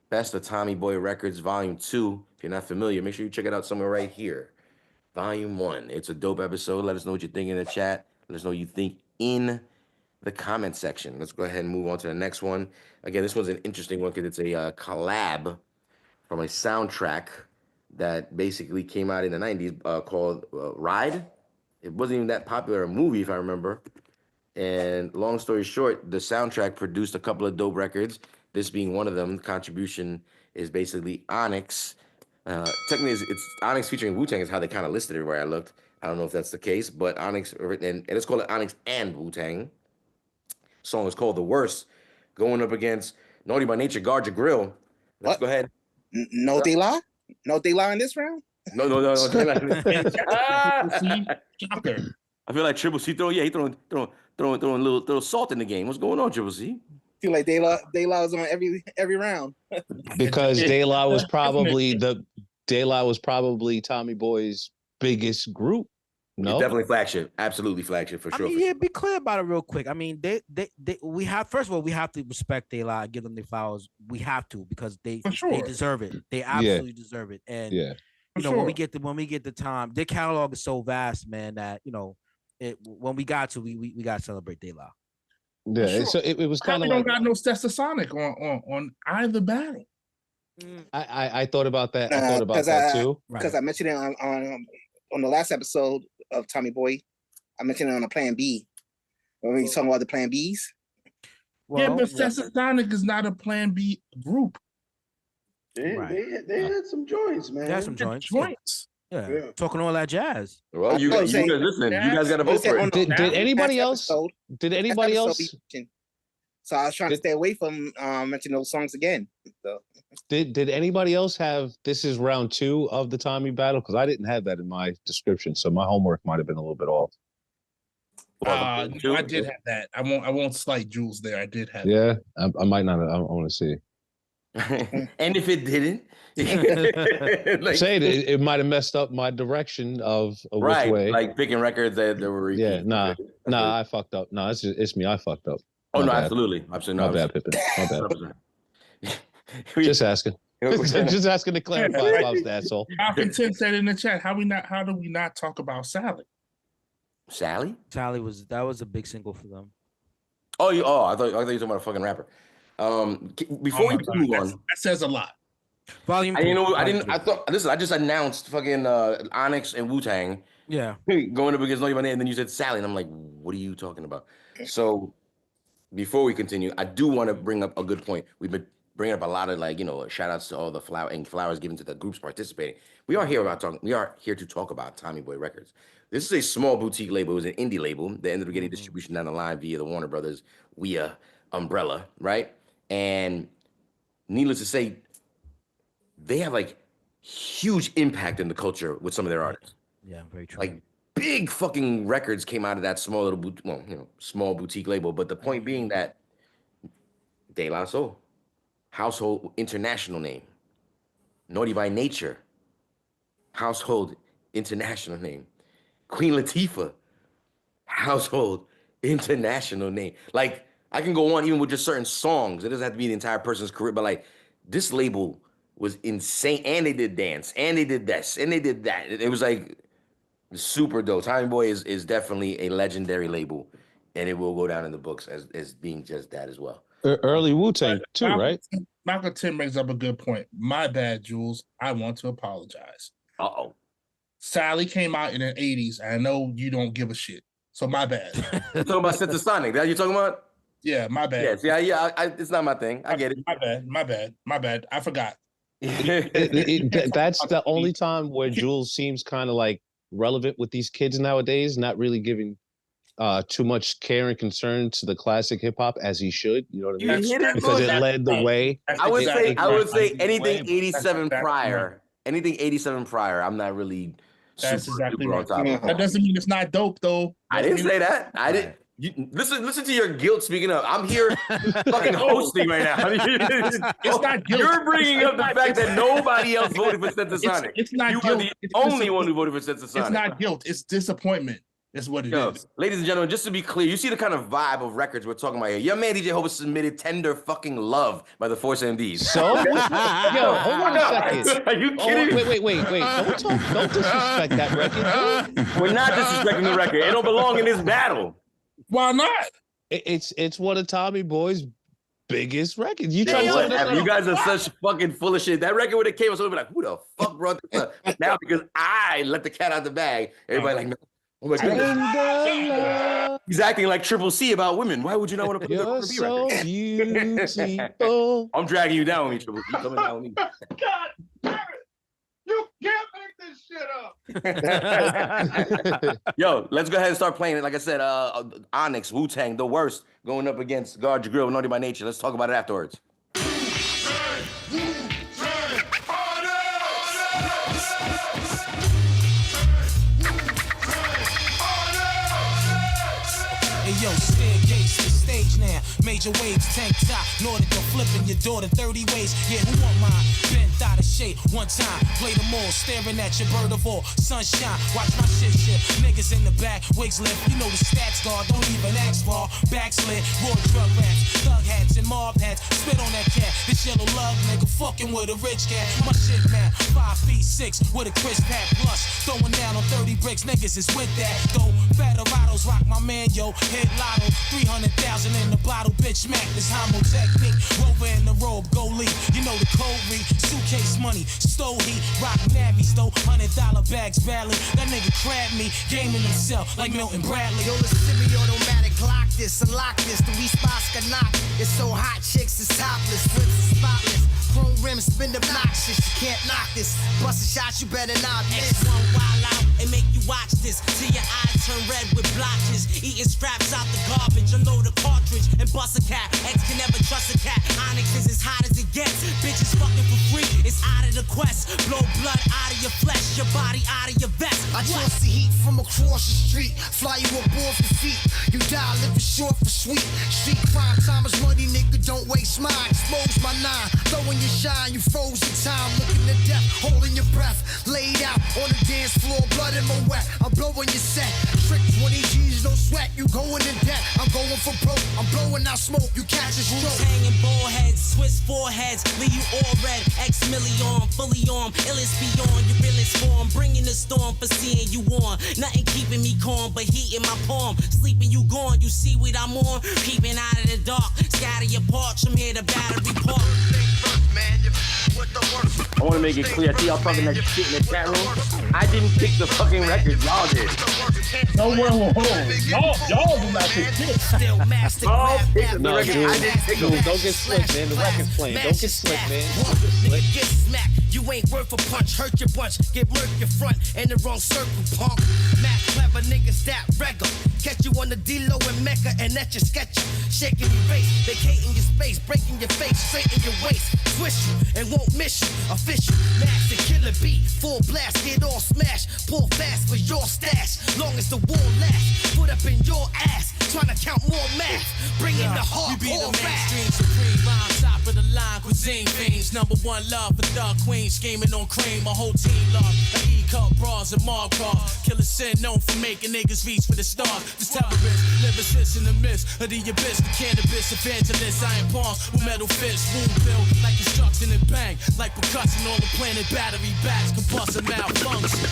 Best of Tommy Boy Records, Volume 2. If you're not familiar, make sure you check it out somewhere right here. Volume 1. It's a dope episode. Let us know what you think in the chat. Let us know what you think in the comment section. Let's go ahead and move on to the next one. Again, this one's an interesting one because it's a collab from a soundtrack that basically came out in the 90s called Ride. It wasn't even that popular a movie, if I remember. And long story short, the soundtrack produced a couple of dope records. This being one of them. The contribution is basically Onyx. Technically, it's Onyx featuring Wu-Tang is how they kind of listed it where I looked. I don't know if that's the case, but Onyx, and it's called Onyx and Wu-Tang. Song is called The Worst, going up against Naughty by Nature, Guard Your Grill. Let's go ahead. No De La? No De La in this round? No. Shocker. I feel like Triple C he throwing a little salt in the game. What's going on, Triple C? I feel like De La was on every round. Because De La was probably Tommy Boy's biggest group. No, definitely flagship. Absolutely flagship for sure. I mean, yeah, be clear about it real quick. I mean, we have, first of all, we have to respect De La, give them their flowers. We have to, because they deserve it. They absolutely deserve it. And you know, when we get the time, their catalog is so vast, man, that when we got to, we got to celebrate De La. Yeah, so it was kind of like, don't got no Stetsasonic on either battle. I thought about that. I thought about that too. Because I mentioned it on the last episode of Tommy Boy. I mentioned it on a Plan B. When we talking about the Plan Bs. Well, but Stetsasonic is not a Plan B group. They had some joints, man. They had some joints. Yeah. Talking all that jazz. Well, you guys listen. You guys got to vote for it. Did anybody else? Did anybody else? So I was trying to stay away from mentioning those songs again. So. Did anybody else have "This is round 2" of the Tommy battle? Because I didn't have that in my description, so my homework might have been a little bit off. I did have that. I won't slight Jules there. I did have. Yeah, I might not. I want to see. And if it didn't, it might have messed up my direction of right, which way. Like picking records that were repeat. Yeah, nah, I fucked up. No, it's me. I fucked up. Oh, My no, bad. absolutely. Absolutely. My No, bad, Pippin. My bad. 100%. Just asking. Just asking to clarify if I was the asshole. Falcon 10 said in the chat, how do we not talk about Sally? Sally? Sally was a big single for them. Oh, I thought you were talking about a fucking rapper. Before we move on, that says a lot. Volume. Listen, I just announced fucking Onyx and Wu-Tang. Yeah. Going up against Naughty by Name, and then you said Sally, and I'm like, what are you talking about? So before we continue, I do want to bring up a good point. We've been bringing up a lot of shout outs to all the flowers given to the groups participating. We are here to talk about Tommy Boy Records. This is a small boutique label. It was an indie label that ended up getting distribution down the line via the Warner Brothers umbrella, right? And needless to say, they have like huge impact in the culture with some of their artists. Yeah, very true. Like big fucking records came out of that small little small boutique label. But the point being that De La Soul, household international name. Naughty by Nature, household international name. Queen Latifah, household international name. Like, I can go on even with just certain songs. It doesn't have to be the entire person's career, but like this label was insane. And they did dance, and they did this, and they did that. It was like super dope. Tommy Boy is definitely a legendary label, and it will go down in the books as being just that as well. Early Wu-Tang too, right? Malcolm Tim brings up a good point. My bad, Jules. I want to apologize. Uh-oh. Sally came out in the 80s. And I know you don't give a shit. So my bad. You're talking about Sensasonic. That you talking about? Yeah, my bad. Yeah. It's not my thing. I get it. My bad. I forgot. That's the only time where Jules seems kind of like relevant with these kids nowadays, not really giving too much care and concern to the classic hip hop as he should. You know what I mean? Because it led the way. I would say anything 87 prior. Anything 87 prior, I'm not really. That's exactly right. That doesn't mean it's not dope, though. I didn't say that. I didn't. Listen to your guilt. Speaking of, I'm here fucking hosting right now. It's not guilt. You're bringing up the fact that nobody else voted for Sensasonic. It's not you guilt. are the only one who voted for Sensasonic. It's not guilt. It's disappointment. Is what it is. Ladies and gentlemen, just to be clear, you see the kind of vibe of records we're talking about here. Your man DJ Hope submitted Tender Fucking Love by the Force MDs. So? Yo, hold on a second. Are you kidding me? Wait. Don't disrespect that record. We're not disrespecting the record. It don't belong in this battle. Why not? It's one of Tommy Boy's biggest records. You guys are such fucking full of shit. That record when it came, I was gonna be like, who the fuck brought this up? Now because I let the cat out the bag, everybody like, no. Oh my God. He's acting like Triple C about women. Why would you not want to put You're so beautiful. I'm dragging you down with me, Triple C. Coming down with me. God damn it. You can't make this shit up. Yo, let's go ahead and start playing it. Like I said, Onyx, Wu-Tang, The Worst, going up against Guard Your Grill, Naughty by Nature. Let's talk about it afterwards. Yo, staircase to stage now. Major waves, tank top, Nordic, I'm flipping your daughter 30 ways. Yeah, who want mine? Bent out of shape one time. Play them all, staring at your bird of all. Sunshine, watch my shit shift. Niggas in the back, wigs lift. You know the stats guard, don't even ask for. Backslid, raw drug rats, thug hats and mob hats. Spit on that cat. This yellow love nigga fucking with a rich cat. My shit man, 5'6" with a crisp hat plus. Throwing down on 30 bricks, niggas is with that. Though Federados rock my man, yo. Hit lotto, 300,000 in the bottle, bitch. Mac this homo technique. Rover in the robe, go leave. You know the code read. Suitcase money, stole heat, rock navy, stole $100 bags badly. That nigga crabbed me, gaming himself like Milton Bradley. Yo, the semi-automatic, lock this, unlock this. The response can knock. It's so hot, chicks is topless, whips is spotless. Chrome rims spin obnoxious, you can't knock this. Bust a shot, you better not miss. X1 wild out and make you watch this till your eyes turn red with blotches. Eating scraps out the garbage, unload a cartridge and bust a cap. X can never trust a cat. Onyx is as hot as it gets. Bitches fucking for free, it's out of the quest. Blow blood out of your flesh, your body out of your vest. I toss the heat from across the street, fly you up off your feet. You die living short for sweet. Street crime time is money, nigga, don't waste mine. Expose my nine, throwing your shine, you froze in time. Looking to death holding your breath, laid out on the dance floor, blood in my wet. I'm blowing your set. Trick 20 G's, no sweat. You going in debt. I'm going for broke. I'm blowing out smoke. You catch a stroke. Hanging ball heads, Swiss foreheads, leave you all red. X million, fully armed, illest beyond your realest form. Bringing the storm for seeing you on. Nothing keeping me calm, but heat in my palm. Sleeping you gone, you see what I'm on. Peeping out of the dark, scatter your parks. I'm here to battery park. I want to make it clear. I see y'all talking that shit in the chat room. I didn't pick the fucking record. Y'all did. No, whoa. Y'all did not pick shit. Still master No, I didn't pick them. don't get slick, man. The record's playing. Don't get slick, man. Nigga get smacked, you ain't worth a punch. Hurt your bunch, get murk your front in the wrong circle, punk. Mac clever niggas that regular. Catch you on the D-Lo in Mecca and that you sketch you. Shaking your face, vacating your space, breaking your face, straighten your waist. Twist you and won't miss you. Official, master killer beat, full blast, get all smashed. Pull fast for your stash, long as the war lasts. Put up in your ass, trying to count more math. Bring in the hardcore. We be the mainstream supreme rhyme, top of the line, cuisine fiends. Number one love for thug queen, scheming on cream. My whole team love, the E-cup bras and Mark cars. Killer sin known for making niggas reach for the stars. This terrorist, lyricist in the midst of the abyss. The cannabis evangelist, I ain't pawns with metal fists. Wound built like construction and bang, like percussion on the planet. Battery backs, compulsive malfunction.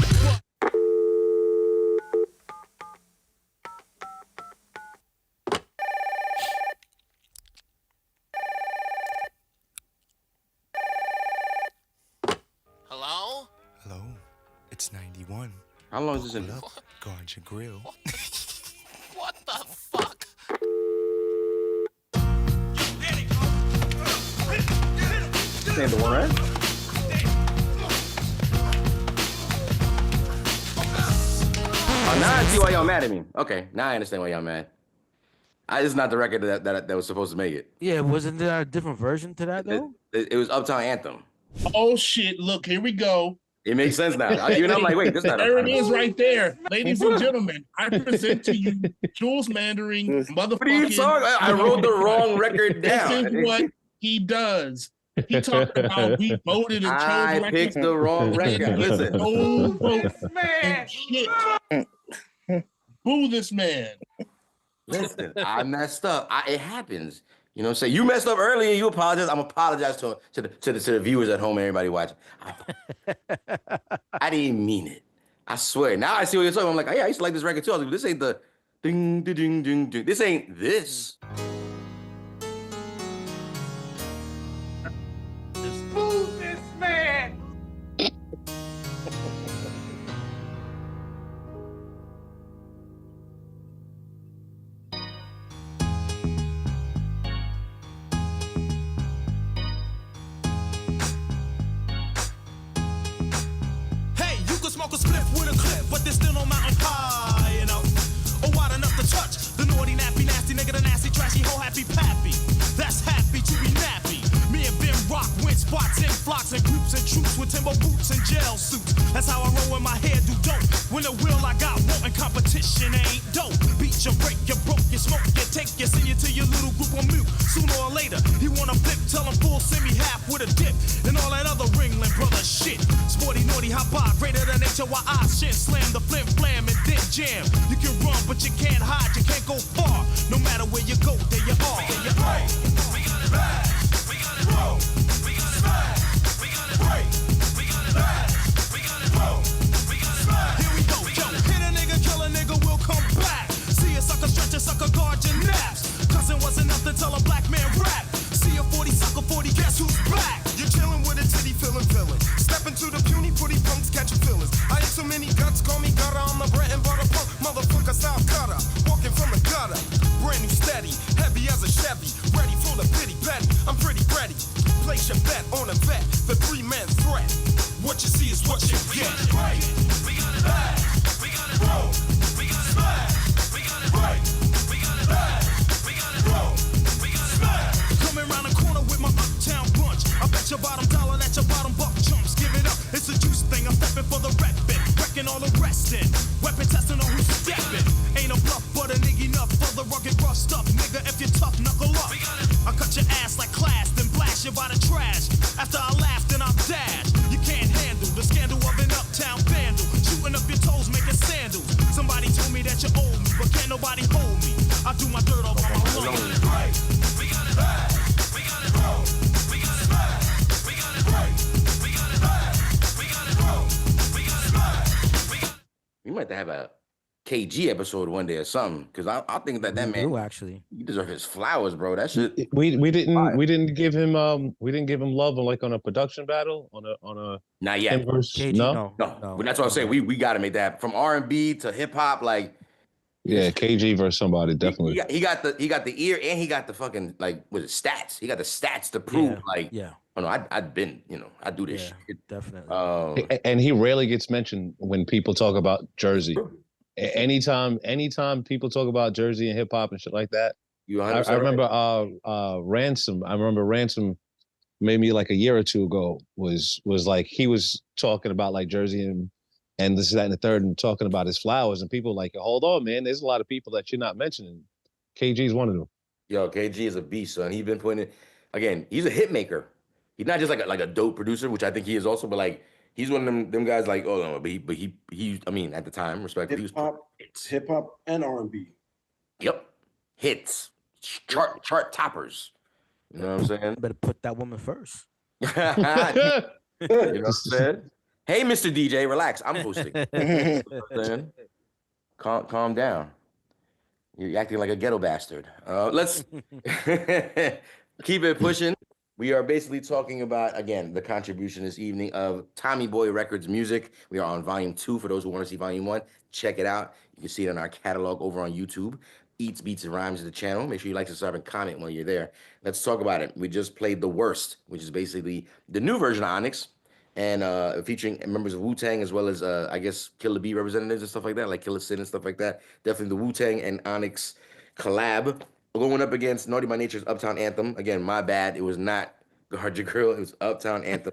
Hello? Hello, it's 91. How long is this in? Guard your grill. What the fuck? This ain't the one, right? Oh, now I see why y'all mad at me. Okay, now I understand why y'all mad. It's not the record that was supposed to make it. Yeah, wasn't there a different version to that though? It was Uptown Anthem. Oh shit! Look, here we go. It makes sense now. Even I'm like, wait, this is not. There it is, right there, ladies and gentlemen. I present to you Jules Mandering, motherfucking. What are you talking? I wrote the wrong record down. This is what he does. He talked about we voted and chose. I picked the wrong record. Listen, no vote and shit. Boo this man. Listen, I messed up. It happens. You know what I'm saying? You messed up earlier. You apologize. I'm apologize to the viewers at home and everybody watching. I didn't mean it. I swear. Now I see what you're talking about. I'm like, oh, yeah, I used to like this record too. I was like, this ain't the ding, ding, ding, ding, ding. This ain't this. Boo this man! Smoke a spliff with a clip, but there's still no mountain high enough or wide enough to touch the naughty, nappy, nasty nigga, the nasty, trashy, whole happy pappy. That's happy to be nappy. Me and Ben Rock went spots in flocks and groups and troops with timber boots and gel suits. That's how I roll when my hair do dope. When the will I got wanting competition ain't dope. Beat you, break you, broke you, smoke you, take you, send you to your little group on mute. Sooner or later, he wanna flip, tell him full, send me half with a dip, and all that other Ringling brother shit. Sporty, naughty, hop by, greater than HOI, shit, slam the flim, flam, and then jam. You can run, but you can't hide, you can't go far. No matter where you go, there you are. We got it right, we got it bad, we got it roll, we got it smash, we got it break, we got it bad, we got it roll, we got it smash. Here we go, yo, hit a nigga, kill a nigga, we'll come back. See a sucker, stretch a sucker, guard your naps. Cousin wasn't enough to tell a black man rap. See a 40 sucker, 40, guess who's back? You're chilling with a titty feeling villain. Step into the puny, pretty punks, catch your feelings. I ain't so many guts, call me gutter. I'm a bread and butter punk, motherfucker, South cutter. Walking from the gutter, brand new steady, heavy as a Chevy, ready for the pity petty. I'm pretty ready. Place your bet on a vet, the 3-man threat. What you see is what you get. We got it right, we got it bad, we got it roll, we got it smash, we got it right, we got it bad, we got it roll, we got it smash. Coming around the corner with my uptown bunch. I bet your bottom dollar that your bottom buck chumps. Give it up, it's a juice thing. I'm stepping for the reppin', wrecking all the restin'. Weapon testing on who's steppin'. Ain't a bluff, but a nigga enough for the rugged rough stuff. Nigga, if you're tough, knuckle up. I cut your ass like class, then blast you by the trash. After I laugh, then I'll dash. You can't handle might have to have a KG episode one day or something, because I think that We man, do actually. he deserves his flowers, bro. That shit. We didn't give him love like on a production battle on a Not him yet. versus KG, no. No, but that's what I'm saying. We got to make that from R&B to hip hop. Like, Yeah, KG versus somebody definitely. he got the ear and he got the fucking like what is it, stats. He got the stats to prove oh no, I'd been, I do this shit. Definitely. And he rarely gets mentioned when people talk about Jersey. Anytime people talk about Jersey and hip hop and shit like that, I remember Ransom. I remember Ransom maybe like a year or two ago was like he was talking about like Jersey and this, that, and the third, and talking about his flowers, and people like, hold on, man, there's a lot of people that you're not mentioning. KG's one of them. Yo, KG is a beast, son. He's been putting it, again, he's a hit maker. He's not just like a dope producer, which I think he is also, but like he's one of them guys like, oh no, but he I mean, at the time, respectfully, he was hip hop and R&B. Yep. Hits. Chart toppers. You know what I'm saying? Better put that woman first. You know what I'm saying? Hey, Mr. DJ, relax. I'm hosting. You know what I'm saying? Calm down. You're acting like a ghetto bastard. Let's keep it pushing. We are basically talking about, again, the contribution this evening of Tommy Boy Records music. We are on volume 2 for those who want to see volume 1. Check it out. You can see it in our catalog over on YouTube. Eats, Beats, and Rhymes is the channel. Make sure you like, subscribe, and comment while you're there. Let's talk about it. We just played The Worst, which is basically the new version of Onyx, and featuring members of Wu-Tang as well as, I guess, Killer B representatives and stuff like that, like Killer Sid and stuff like that. Definitely the Wu-Tang and Onyx collab. Going up against Naughty by Nature's Uptown Anthem. Again, my bad. It was not Guard Your Girl. It was Uptown Anthem.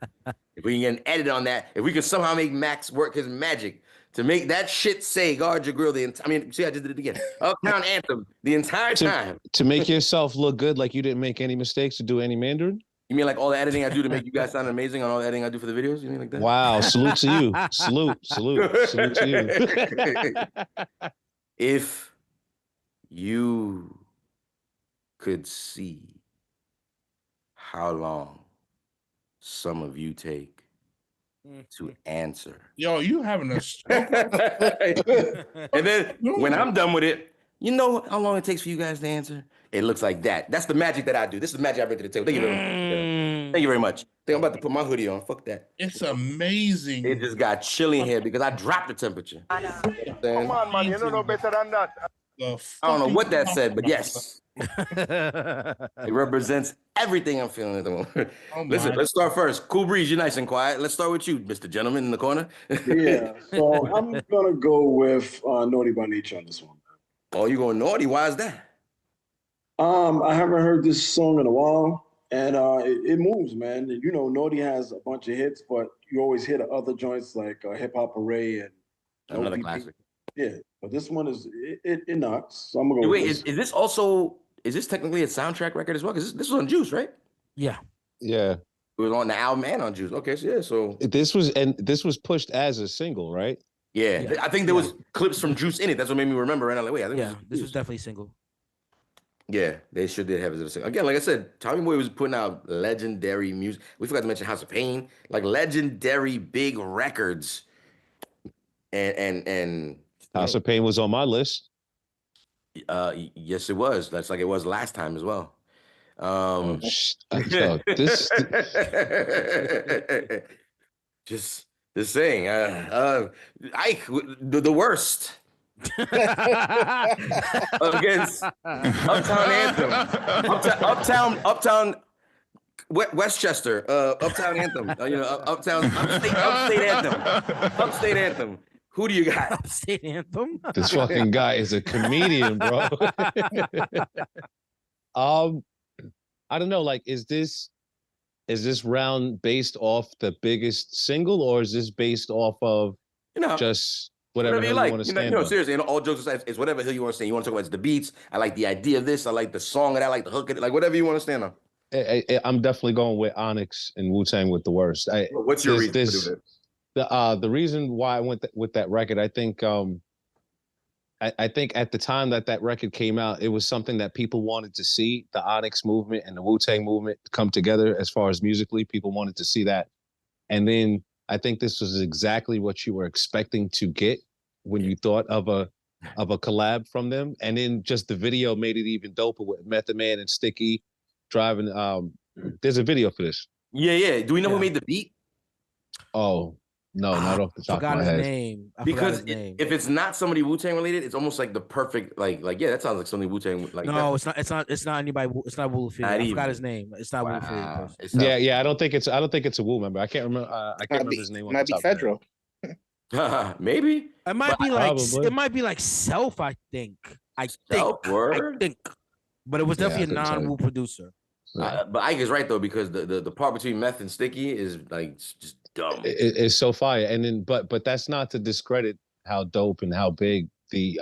If we can get an edit on that, if we can somehow make Max work his magic to make that shit say Guard Your Girl see, I just did it again. Uptown Anthem the entire time. To make yourself look good, like you didn't make any mistakes to do any Mandarin? You mean like all the editing I do to make you guys sound amazing on all the editing I do for the videos? You mean like that? Wow, salute to you. Salute to you. If you could see how long some of you take to answer. Yo, you having a stroke? And then when I'm done with it, you know how long it takes for you guys to answer? It looks like that. That's the magic that I do. This is the magic I bring to the table. Thank you very much. Thank you very much. I think I'm about to put my hoodie on. Fuck that. It's amazing. It just got chilly in here because I dropped the temperature. Come on, man. You don't know better than that. I don't know what that said, but yes. It represents everything I'm feeling at the moment. Listen, let's start first. Cool Breeze, you're nice and quiet. Let's start with you, Mr. Gentleman in the corner. Yeah, so I'm gonna go with Naughty by Nature on this one. Oh, you going Naughty? Why is that? I haven't heard this song in a while, and it moves, man. You know, Naughty has a bunch of hits, but you always hear the other joints like Hip Hop Array and another classic. Yeah, but this one is it knocks. So I'm gonna go. Wait, is this technically a soundtrack record as well? Because this was on Juice, right? Yeah. Yeah. It was on the album and on Juice. Okay, so yeah, so this was pushed as a single, right? Yeah. I think there was clips from Juice in it. That's what made me remember. And I'm like, wait, I think this was definitely single. Yeah, they sure did have it as a single. Again, like I said, Tommy Boy was putting out legendary music. We forgot to mention House of Pain, like legendary big records. And House of Pain was on my list. Yes, it was. That's like it was last time as well. Just saying. Ike, the worst. Against Uptown Anthem, Uptown Westchester, Uptown Anthem, Upstate Anthem. Who do you got? Upstate Anthem. This fucking guy is a comedian, bro. I don't know. Like, is this round based off the biggest single, or is this based off of just whatever you like? Want to stand seriously. And all jokes aside, it's whatever hill you want to stand. You want to talk about the beats. I like the idea of this. I like the song, and I like the hook. Like whatever you want to stand on. I'm definitely going with Onyx and Wu-Tang with the worst. What's your reason? The reason why I went with that record, I think at the time that record came out, it was something that people wanted to see, the Onyx movement and the Wu-Tang movement come together as far as musically. People wanted to see that. And then I think this was exactly what you were expecting to get when you thought of a collab from them, and then just the video made it even doper with Method Man and Sticky driving. There's a video for this. Yeah. Do we know who made the beat? Oh no, not off the top of my head. Name. Because if it's not somebody Wu-Tang related, it's almost like the perfect like yeah, that sounds like something Wu-Tang like. No, it's not anybody. It's not Wu Fitty. I forgot his name. It's not Wu Fitty. Yeah. I don't think it's a Wu member. I can't remember. I can't remember his name. Might be Fedro. Maybe it might be like it might be like Self. I think. I think. But it was definitely a non-Wu producer. But Ike is right though, because the part between Meth and Sticky is like just dumb. It's so fire, and then but that's not to discredit how dope and how big the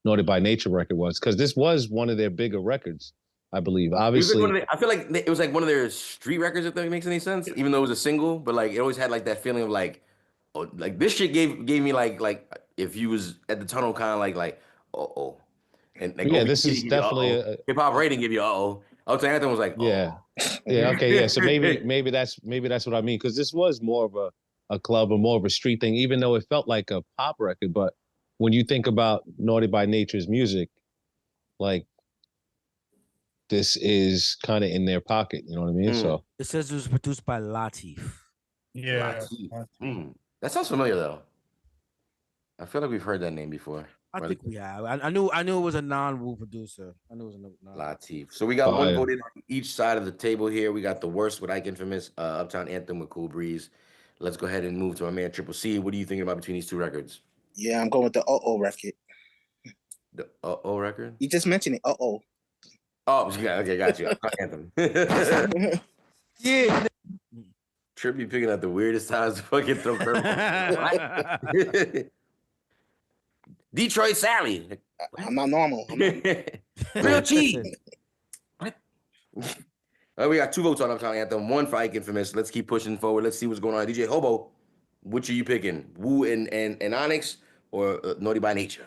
Naughty by Nature record was, because this was one of their bigger records, I believe. Obviously, I feel like it was like one of their street records, if that makes any sense. Even though it was a single, but like it always had like that feeling of like, oh, like this shit gave me like if you was at the tunnel, kind of like and like, yeah, this is definitely hip hop rating give you Ultra Anthem was like, yeah, okay, yeah. So maybe that's what I mean, because this was more of a club or more of a street thing, even though it felt like a pop record. But when you think about Naughty by Nature's music, like this is kind of in their pocket, you know what I mean? So it says it was produced by Latifah. Yeah, that sounds familiar though. I feel like we've heard that name before. I think we have. I knew it was a non-Wu producer. I knew it was a Latifah. So we got one voted on each side of the table here. We got The Worst with Ike Infamous, Uptown Anthem with Cool Breeze. Let's go ahead and move to my man Triple C. What are you thinking about between these two records? Yeah, I'm going with the record. The record? You just mentioned it. Oh, yeah, okay, got you. Anthem. Yeah. Trip be picking out the weirdest times to fucking throw curveballs. Detroit Sally. I'm not normal. Real cheap. What? We got 2 votes on Uptown Anthem, 1 for Ike Infamous. Let's keep pushing forward. Let's see what's going on. DJ Hobo, which are you picking? Wu and Onyx or Naughty by Nature?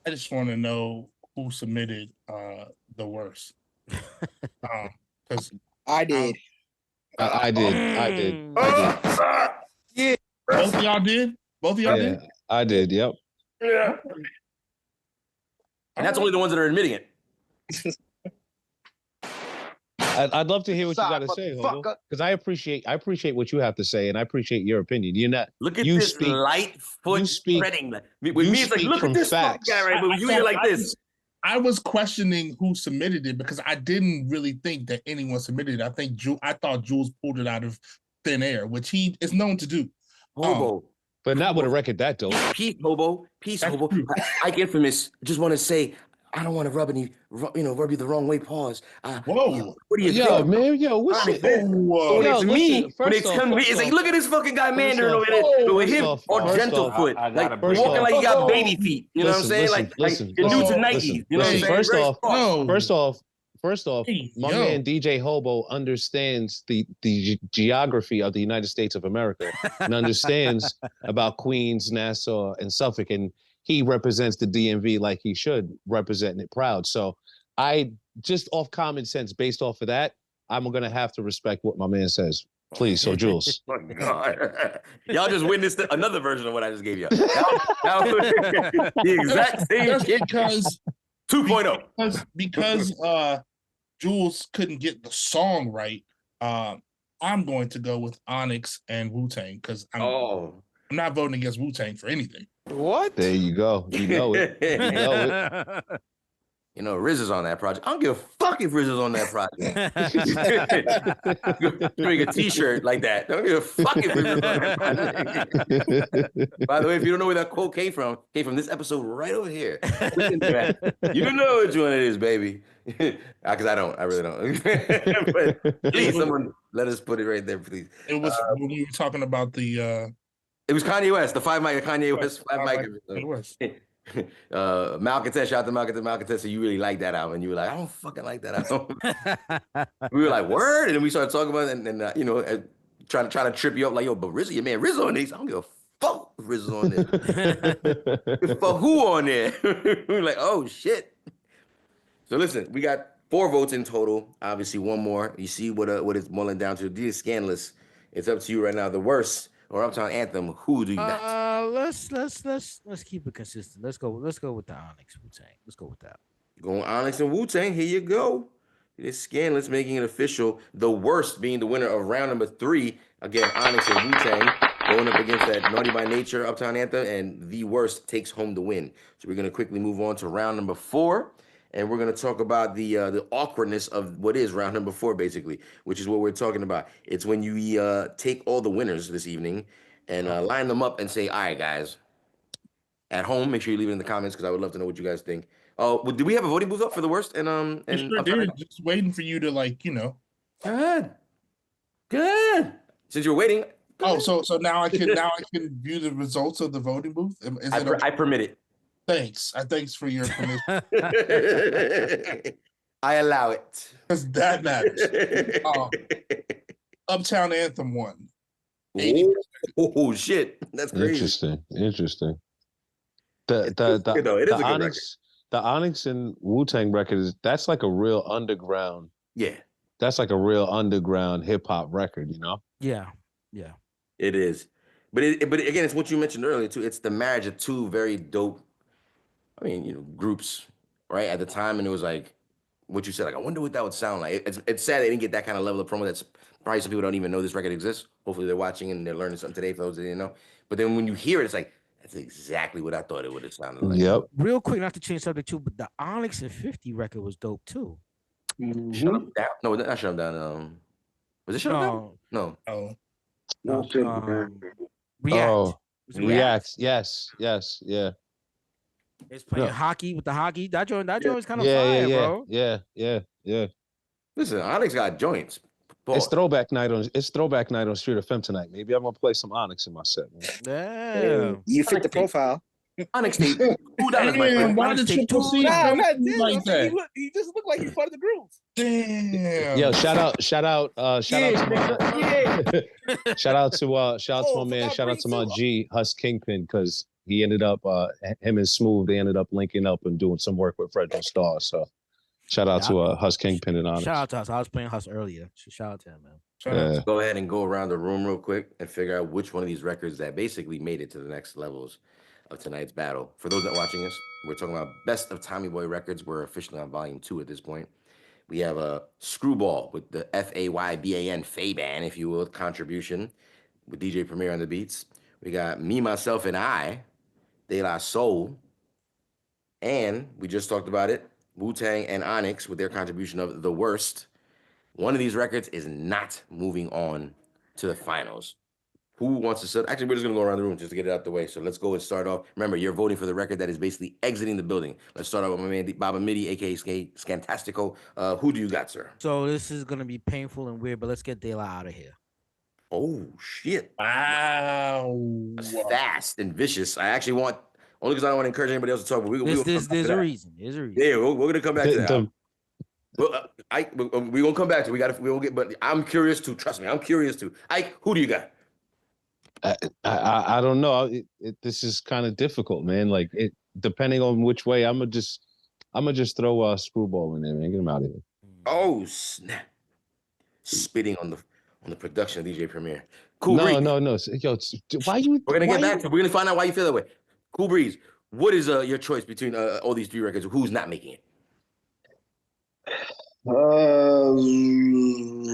I just want to know who submitted The Worst. Because I did. I did. Yeah. Both of y'all did? Did? I did, yep. Yeah. And that's only the ones that are admitting it. I'd love to hear what you got to say, Hobo, because I appreciate what you have to say, and I appreciate your opinion. You're not. Look at this light foot spreading. With me, it's like, look at this guy right, but you hear like this. I was questioning who submitted it because I didn't really think that anyone submitted it. I thought Jules pulled it out of thin air, which he is known to do. Hobo. But not with a record that dope. Peace, Hobo. Ike Infamous. Just want to say, I don't want to rub you the wrong way. Pause. Whoa. What do you think? Man, what's it? When it's me, it's like, look at this fucking guy Mandarin over there with him on gentle foot. Like walking like he got baby feet. You know what I'm saying? Like the dudes in Nikes. You know what I'm saying? First off, my man DJ Hobo understands the geography of the United States of America and understands about Queens, Nassau, and Suffolk, and he represents the DMV like he should, representing it proud. So I just off common sense, based off of that, I'm gonna have to respect what my man says. Please, so Jules. Oh God. Y'all just witnessed another version of what I just gave you. The exact same shit. Because 2.0. Because Jules couldn't get the song right. I'm going to go with Onyx and Wu-Tang because I'm not voting against Wu-Tang for anything. What? There you go. You know it. You know, Riz is on that project. I don't give a fuck if Riz is on that project. Make a t-shirt like that. Don't give a fuck if Riz is on that project. By the way, if you don't know where that quote came from this episode right over here. You know which one it is, baby. Because I don't. I really don't. But please, someone let us put it right there, please. It was when we were talking about the... It was Kanye West, the 5 mic, Kanye West 5 mic. Malcontent, shout out to Malcontent. So you really like that album, and you were like, I don't fucking like that album. We were like, word, and then we started talking about it, and trying to trip you up, like, yo, but Rizzo, your man Rizzo on these. I don't give a fuck if Rizzo on there. For who on there? We were like, oh shit. So listen, we got 4 votes in total. Obviously, one more. You see what it's mulling down to. It is scandalous. It's up to you right now. The Worst or Uptown Anthem, who do you got? Let's keep it consistent. Let's go with the Onyx Wu-Tang. Let's go with that. Going Onyx and Wu-Tang. Here you go. It's scanless, making it official. The worst being the winner of round number 3. Again, Onyx and Wu-Tang going up against that Naughty by Nature Uptown Anthem, and the worst takes home the win. So we're gonna quickly move on to round number 4, and we're gonna talk about the awkwardness of what is round number 4, basically, which is what we're talking about. It's when you take all the winners this evening and line them up and say, "All right, guys." At home, make sure you leave it in the comments because I would love to know what you guys think. Oh, do we have a voting booth up for the worst? And We sure did. Just waiting for you to Good. Since you're waiting. So now I can view the results of the voting booth. I permit it. Thanks. Thanks for your permission. I allow it. Because that matters. Uptown Anthem won. Oh shit. That's crazy. Interesting. The Onyx. The Onyx and Wu-Tang record that's like a real underground. Yeah. That's like a real underground hip hop record, you know? Yeah. It is. But again, it's what you mentioned earlier too. It's the marriage of two very dope, groups, right? At the time, and it was like what you said, like, I wonder what that would sound like. It's sad they didn't get that kind of level of promo. That's probably some people don't even know this record exists. Hopefully they're watching and they're learning something today for those that didn't know. But then when you hear it, it's like, that's exactly what I thought it would have sounded like. Yep. Real quick, not to change subject too, but the Onyx and 50 record was dope too. Shut Up Down? No, not Shut Up Down. Was it Shut Up Down? No. React. React. Yes. Yeah. It's playing hockey with the hockey. That joint was kind of fire, bro. Yeah. Listen, Onyx got joints. It's throwback night on Street FM tonight. Maybe I'm gonna play some Onyx in my set, man. Damn. You fit the profile. Onyx take $2, why did Triple C Nah, not like that? He just looked like he's part of the group. Damn. Yo, shout out to my man. Shout out to my G Hus Kingpin because he ended up him and Smooth. They ended up linking up and doing some work with Fredro Starr. So shout out to Hus Kingpin and Onyx. Shout out to us. I was playing Hus earlier. Shout out to him, man. Let's go ahead and go around the room real quick and figure out which one of these records that basically made it to the next levels of tonight's battle. For those that are watching us, we're talking about Best of Tommy Boy Records. We're officially on volume 2 at this point. We have a Screwball with the FAYBAN, Faban, if you will, contribution with DJ Premier on the beats. We got Me, Myself, and I, De La Soul. And we just talked about it, Wu-Tang and Onyx with their contribution of The Worst. One of these records is not moving on to the finals. Who wants to sit? Actually, we're just going to go around the room just to get it out the way. So let's go and start off. Remember, you're voting for the record that is basically exiting the building. Let's start off with my man, Baba Midi, a.k.a. Scantastico. Who do you got, sir? So this is going to be painful and weird, but let's get De La out of here. Oh, shit. Wow. That's fast and vicious. I actually want, only because I don't want to encourage anybody else to talk, but there's a reason. There's a reason. Yeah, we're going to come back to that. Well, we're going to come back to it. We will get, but I'm curious too. Trust me, I'm curious too. Who do you got? I don't know. This is kind of difficult, man. Like depending on which way, I'm gonna just throw Screwball in there, man. Get him out of here. Oh snap! Spitting on the production of DJ Premier. Cool. No. Yo, why you? We're gonna get back to. We're gonna find out why you feel that way. Cool Breeze. What is your choice between all these 3 records? Who's not making it?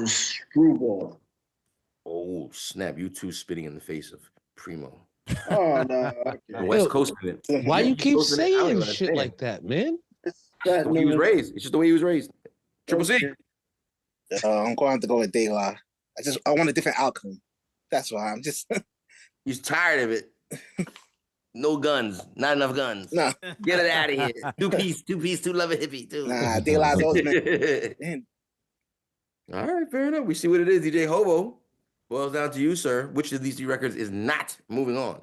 Screwball. Oh snap! You two spitting in the face of Primo. Oh no! Okay. West Coast. Why you keep saying shit like that, man? He was raised. It's just the way he was raised. Triple C. I'm going to have to go with De La. I want a different outcome. That's why I'm just. He's tired of it. No guns. Not enough guns. No. Get it out of here. Two piece, two love a hippie too. Nah, De La's ultimate. All right, fair enough. We see what it is. DJ Hobo. Boils down to you, sir. Which of these 3 records is not moving on?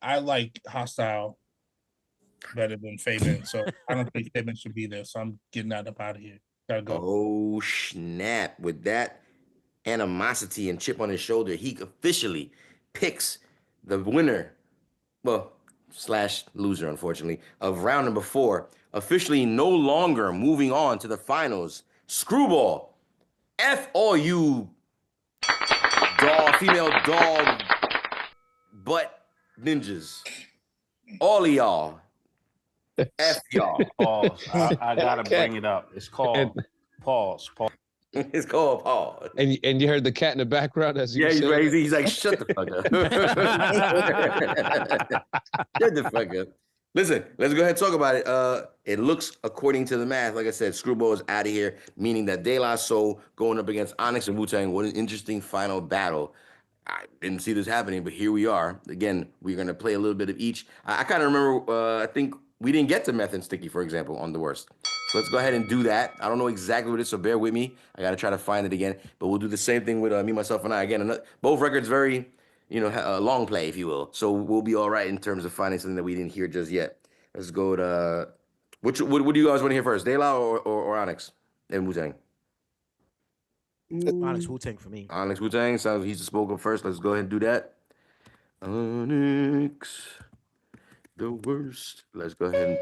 I like Hostile better than Fabian, so I don't think Fabian should be there. So I'm getting that up out of here. Gotta go. Oh snap! With that animosity and chip on his shoulder, he officially picks the winner, / loser, unfortunately, of round number 4. Officially, no longer moving on to the finals. Screwball. F all you female dog butt ninjas. All of y'all. F y'all. Pause. I gotta bring it up. It's called pause. Pause. It's called pause. And you heard the cat in the background as you Yeah, said he's like, shut the fuck up. Shut the fuck up. Listen, let's go ahead and talk about it. It looks, according to the math, like I said, Screwball is out of here, meaning that De La Soul going up against Onyx and Wu-Tang. What an interesting final battle. I didn't see this happening, but here we are. Again, we're going to play a little bit of each. I kind of remember, I think we didn't get to Meth and Sticky, for example, on the worst. So let's go ahead and do that. I don't know exactly what it is, so bear with me. I got to try to find it again. But we'll do the same thing with Me, Myself, and I. Again, both records very, long play, if you will. So we'll be all right in terms of finding something that we didn't hear just yet. Let's go to, what do you guys want to hear first? De La or Onyx and Wu-Tang? Onyx Wu-Tang for me. Onyx Wu-Tang, sounds he's spoken first. Let's go ahead and do that. Onyx, the worst. Let's go ahead and...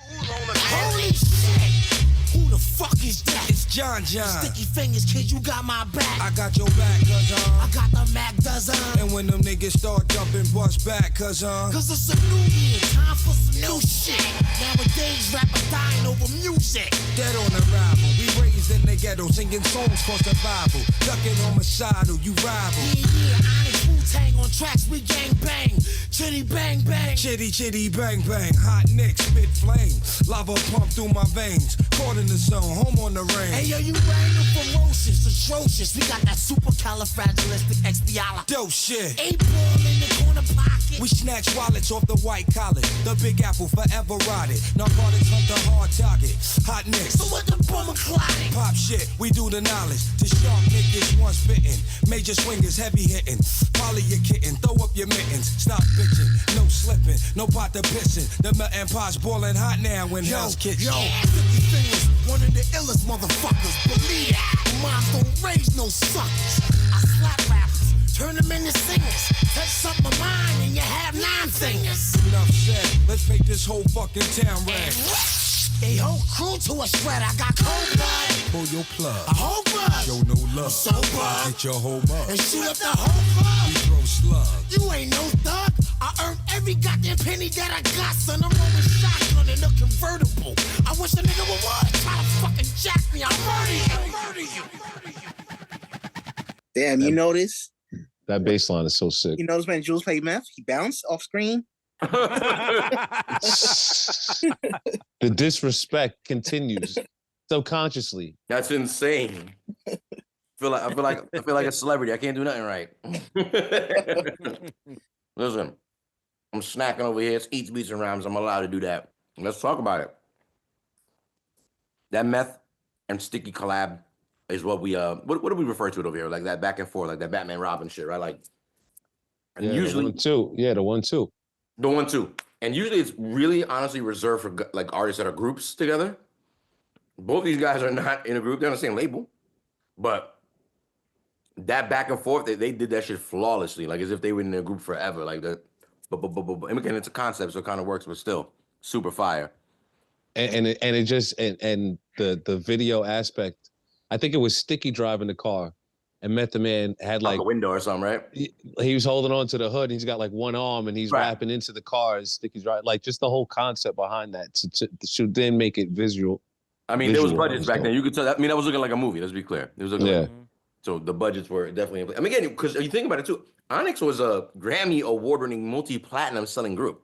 Holy shit! Who the fuck is that? It's John. Sticky fingers, kid, you got my back. I got your back, cuz I got the Mac dozen. And when them niggas start jumping, bust back, cuz Cause it's a new year, time for some new shit. Nowadays, rappers dying over music. Dead on arrival, we raised in the ghetto, singing songs for survival. Ducking on Machado, you rival. Yeah, Onyx Wu-Tang on tracks, we gang bang. Chitty bang bang. Chitty bang bang, hot nicks, spit flame. Lava pump through my veins, caught in the zone, home on the range. Hey yo, you random ferocious, atrocious. We got that supercalifragilisticexpialidocious. Dope shit. 8-ball in the corner pocket. We snatch wallets off the white collar. The Big Apple forever rotted. Narcotics hunt the hard target. Hot nicks. So what the bummer clotting? Pop shit, we do the knowledge. To sharp niggas once bitten. Major swingers heavy hitting. Polly your kitten, throw up your mittens. Stop bitching, no slipping, no pot to pissing. The melting pot's boiling hot now in Hell's Kitchen. Yo, 50 fingers, one of the illest motherfuckers. Believe that, moms don't raise no suckers. I slap rappers, turn them into singers. Touch something of mine and you have 9 fingers. Enough said, let's paint this whole fucking town red. They whole crew to a shred, I got cold blood. Pull your plug. A whole bud. Show no love. So bud. Get your whole mug. And shoot up the whole club. We throw slugs. You ain't no thug. I earned every goddamn penny that I got, son. I'm rolling shotgun in a convertible. I wish a nigga would try to fucking jack me. I'll murder you. Damn, you notice? that bass line is so sick. You notice when Jules played meth, he bounced off screen. The disrespect continues subconsciously. That's insane. I feel like a celebrity. I can't do nothing right. Listen, I'm snacking over here. It's Eats, Beats, and Rhymes. I'm allowed to do that. Let's talk about it. That Meth and Sticky collab is what we what do we refer to it over here? Like that back and forth, like that Batman Robin shit, right? Like, and Yeah, usually the 1-2. Yeah, the 1-2. the 1-2, and usually it's really honestly reserved for like artists that are groups together. Both these guys are not in a group; they're on the same label, but that back and forth, they did that shit flawlessly, like as if they were in a group forever. Like that, but again, it's a concept, so it kind of works, but still super fire. And the video aspect. I think it was Sticky driving the car, and Method Man had like a window or something, right? He was holding on to the hood. And he's got like one arm, and he's rapping into the car. And Sticky's right, like just the whole concept behind that should then make it visual. I mean, there was budgets back then. You could tell that. I mean, that was looking like a movie. Let's be clear. It was looking like, so the budgets were definitely. I mean, again, because you think about it too, Onyx was a Grammy award-winning multi-platinum selling group,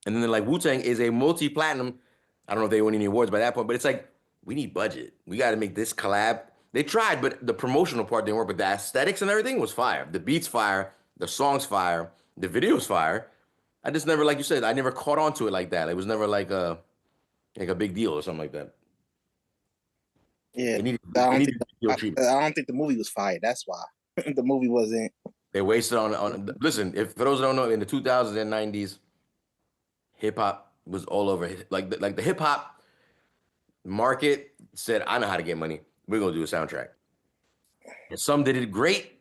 and then like Wu-Tang is a multi-platinum. I don't know if they won any awards by that point, but it's like we need budget. We got to make this collab. They tried, but the promotional part didn't work. But the aesthetics and everything was fire. The beats fire. The songs fire. The videos fire. I just never, like you said, I never caught on to it like that. It was never like a big deal or something like that. Yeah, I don't think the movie was fired. That's why the movie wasn't. They wasted on. Listen, if for those who don't know, in the 2000s and 90s, hip hop was all over. Like the hip hop market said, "I know how to get money. We're gonna do a soundtrack." And some did it great.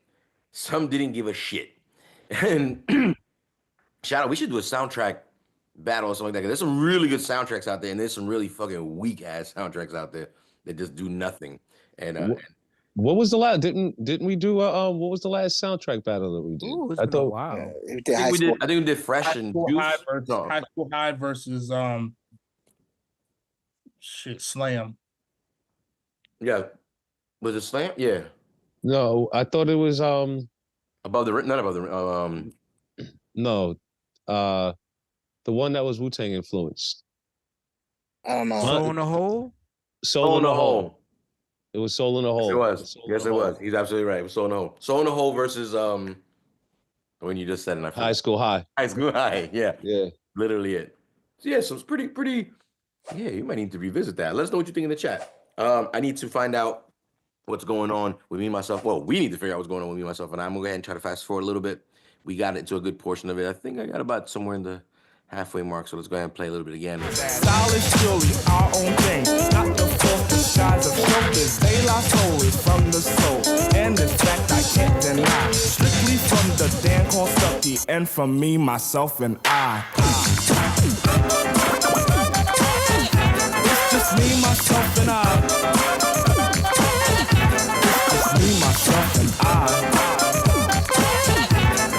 Some didn't give a shit. And shout out, we should do a soundtrack battle or something like that. There's some really good soundtracks out there, and there's some really fucking weak ass soundtracks out there that just do nothing. And What was the last? Didn't we do what was the last soundtrack battle that we did? Ooh, it's I been a thought while. We did high we school. did. I think we did Fresh and Juice. No. High School High versus Slam. Yeah. Was it Slam? Yeah. no, I thought it was Above the not above the no, the one that was Wu-Tang influenced. I don't know. Soul in the Hole? Soul in the Hole. It was Soul in the Hole. It was. Yes, it was. He's absolutely right. It was Soul in the Hole. Soul in the Hole versus when you just said it, I forgot. High School High. High School High. Yeah. Yeah. Literally it. So yeah, so it's pretty. Yeah, you might need to revisit that. Let us know what you think in the chat. I need to find out what's going on with me and myself. Well, we need to figure out what's going on with me and myself, and I'm gonna go ahead and try to fast forward a little bit. We got into a good portion of it. I think I got about somewhere in the halfway mark, so let's go ahead and play a little bit again. Style is surely our own thing, not the false disguise of shoulders. They lost wholly from the soul, and in fact I can't deny. Strictly from the Dan called Stucky, and from me, myself, and I. It's just me, myself, and I. It's just me, myself, and I.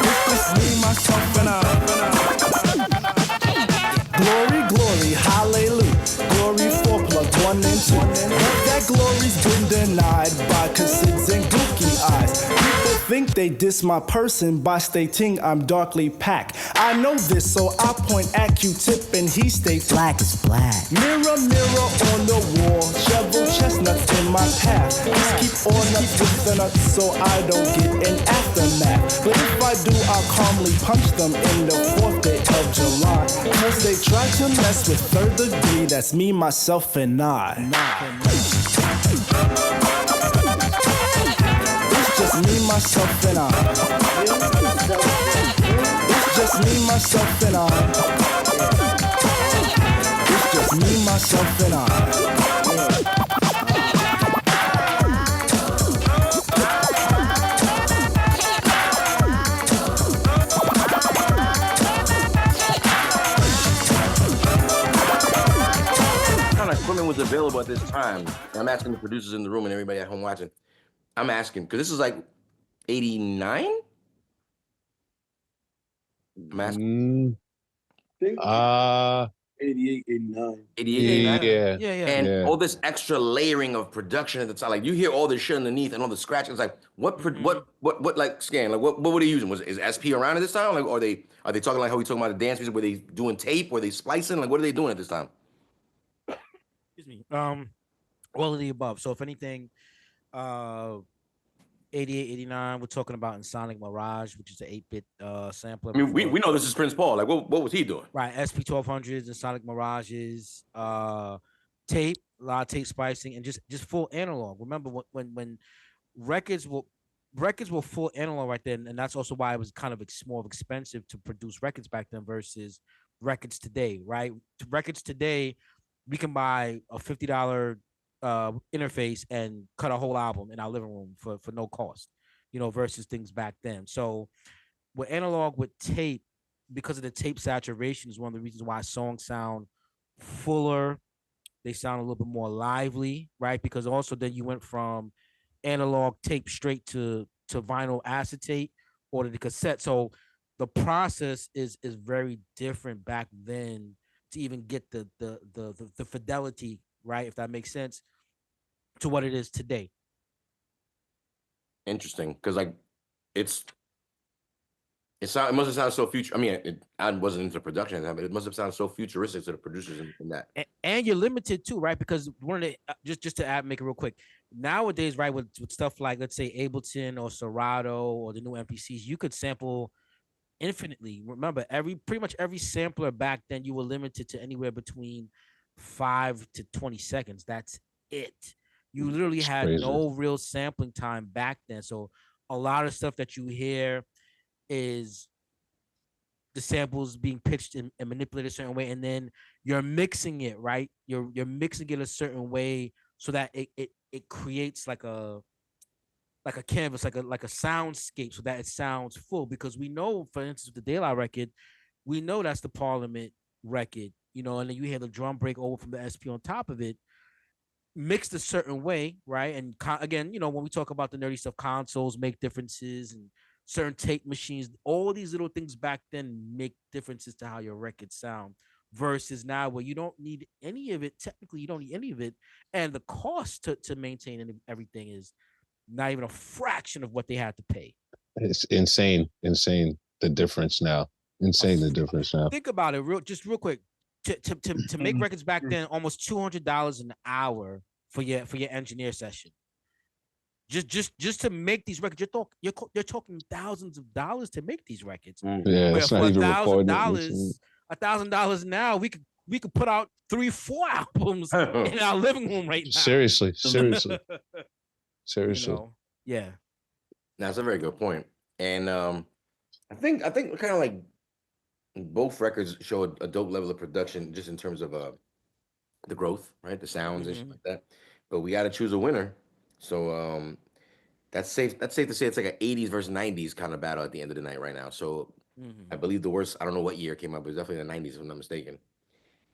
It's just me, myself, and I. Glory, glory, hallelujah. Glory 4 + 1 and 2. But that glory's been denied by Cassids and Gookie eyes. People think they diss my person by stating I'm darkly packed. I know this, so I point at Q-Tip and he states black is black. Mirror, mirror on the wall, shovel chestnuts in my path. Just keep on up with the nuts so I don't get an aftermath. But if I do, I'll calmly punch them in the 4th day of July. Cause they try to mess with 3rd degree, that's me, myself, and I. It's just me, myself, and I. It's just me, myself, and I. It's just me, myself, and I. Equipment was available at this time. I'm asking the producers in the room and everybody at home watching. I'm asking because this is like 89. I'm asking. 88, 89. 88, 89. Yeah. And all this extra layering of production at the time, like you hear all this shit underneath and all the scratching. It's like what like scan? Like what were they using? Is SP around at this time? Like are they talking like how we talking about the dance music? Were they doing tape? Were they splicing? Like what are they doing at this time? Excuse me. All of the above. So if anything, 88, 89, we're talking about in Sonic Mirage, which is an 8-bit sampler. I mean, we know this is Prince Paul. Like what was he doing? Right, SP 1200s and Sonic Mirages, tape, a lot of tape splicing, and just full analog. Remember when records were full analog right then, and that's also why it was kind of more expensive to produce records back then versus records today, right? Records today, we can buy a $50 interface and cut a whole album in our living room for no cost, versus things back then. So with analog, with tape, because of the tape saturation is one of the reasons why songs sound fuller. They sound a little bit more lively, right? Because also then you went from analog tape straight to vinyl acetate or to the cassette. So the process is very different back then to even get the fidelity, right, if that makes sense, to what it is today. Interesting, because like it must have sounded so future. I mean, I wasn't into production at that, but it must have sounded so futuristic to the producers in that. And you're limited too, right? Because one of the just to make it real quick, nowadays, right, with stuff like let's say Ableton or Serato or the new MPCs, you could sample infinitely. Remember, pretty much every sampler back then, you were limited to anywhere between 5 to 20 seconds. That's it. You literally had no real sampling time back then. So a lot of stuff that you hear is the samples being pitched and manipulated a certain way, and then you're mixing it, right? You're mixing it a certain way so that it creates like a canvas, like a soundscape, so that it sounds full. Because we know, for instance, the De La record, we know that's the Parliament record, and then you hear the drum break over from the SP on top of it. mixed a certain way, right? And again, you know, when we talk about the nerdy stuff, consoles make differences and certain tape machines, all these little things back then make differences to how your records sound versus now where you don't need any of it. Technically, you don't need any of it. And the cost to maintain everything is not even a fraction of what they had to pay. It's insane. The difference now. Insane the difference now. Think about it real quick. To make records back then, almost $200 an hour for your engineer session. Just to make these records, you're talking thousands of dollars to make these records. Yeah, where it's for not even $1,000 now, we could put out 3-4 albums in our living room right now. Seriously. You know, yeah. That's a very good point. And I think kind of like both records show a dope level of production just in terms of the growth, right? The sounds and shit like that. But we got to choose a winner. So that's safe to say it's like an 80s versus 90s kind of battle at the end of the night right now. So I believe the worst, I don't know what year it came out, but it was definitely the 90s if I'm not mistaken.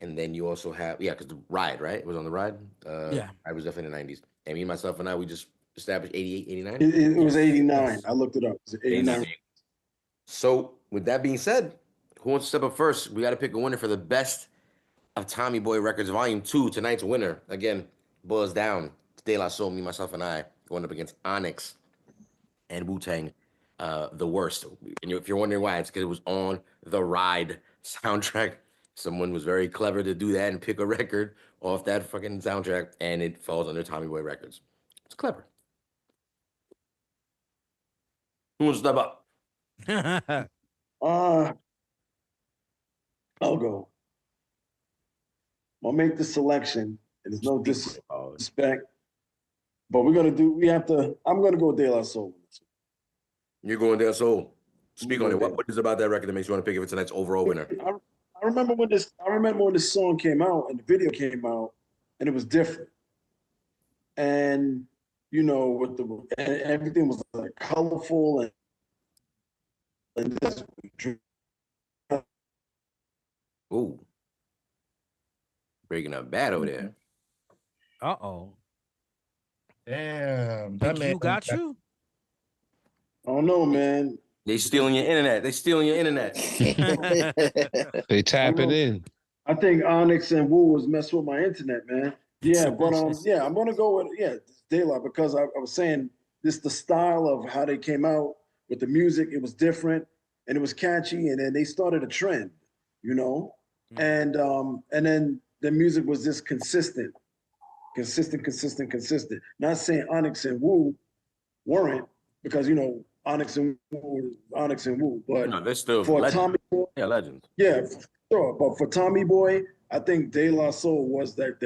And then you also have, because the Ride, right? It was on the Ride. I was definitely in the 90s. And me, myself, and I, we just established 88, 89. It was 89. I looked it up. It was 89. So with that being said, who wants to step up first? We got to pick a winner for the best of Tommy Boy Records Volume 2. Tonight's winner, again, boils down to De La Soul, me, myself, and I, going up against Onyx and Wu-Tang, The Worst. And if you're wondering why, it's because it was on the Ride soundtrack. Someone was very clever to do that and pick a record off that fucking soundtrack, and it falls under Tommy Boy Records. It's clever. Who wants to step up? I'll go. I'll make the selection. And there's no disrespect. But I'm gonna go with De La Soul. You're going De La Soul. Speak on it. What is about that record that makes you want to pick it for tonight's overall winner? I remember when this song came out and the video came out, and it was different. And you know, everything was like colorful and this. Ooh. Breaking up bad over there. Uh-oh. Damn. That man got you? I don't know, man. They stealing your internet. They tapping in. I think Onyx and Wu was messing with my internet, man. Yeah, but I'm gonna go with De La, because I was saying this, the style of how they came out with the music, it was different and it was catchy, and then they started a trend, you know, and then the music was just consistent. Not saying Onyx and Wu weren't, because you know Onyx and Wu, but no, they're still for legends. Tommy Boy, legends. Yeah, for sure. But for Tommy Boy, I think De La Soul was their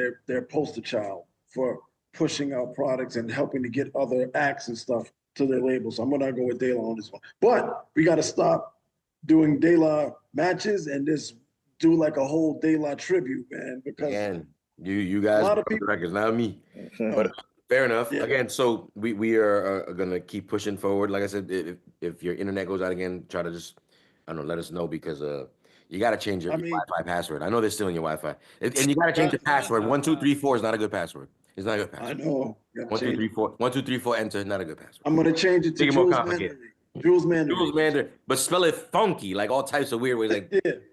poster child for pushing out products and helping to get other acts and stuff to their label. So I'm gonna go with De La on this one. But we gotta stop doing De La matches and just do like a whole De La tribute, man. Because again, you guys, a lot of people, records, not me. But fair enough. Yeah. Again, so we are gonna keep pushing forward. Like I said, if your internet goes out again, try to just let us know, because you got to change your Wi-Fi password. I know they're stealing your Wi-Fi, and you got to change the password. 1234 is not a good password. It's not a good password. I know. 1234. 1234. Enter. Not a good password. I'm gonna change it to Jules Mandarin. But spell it funky, like all types of weird ways.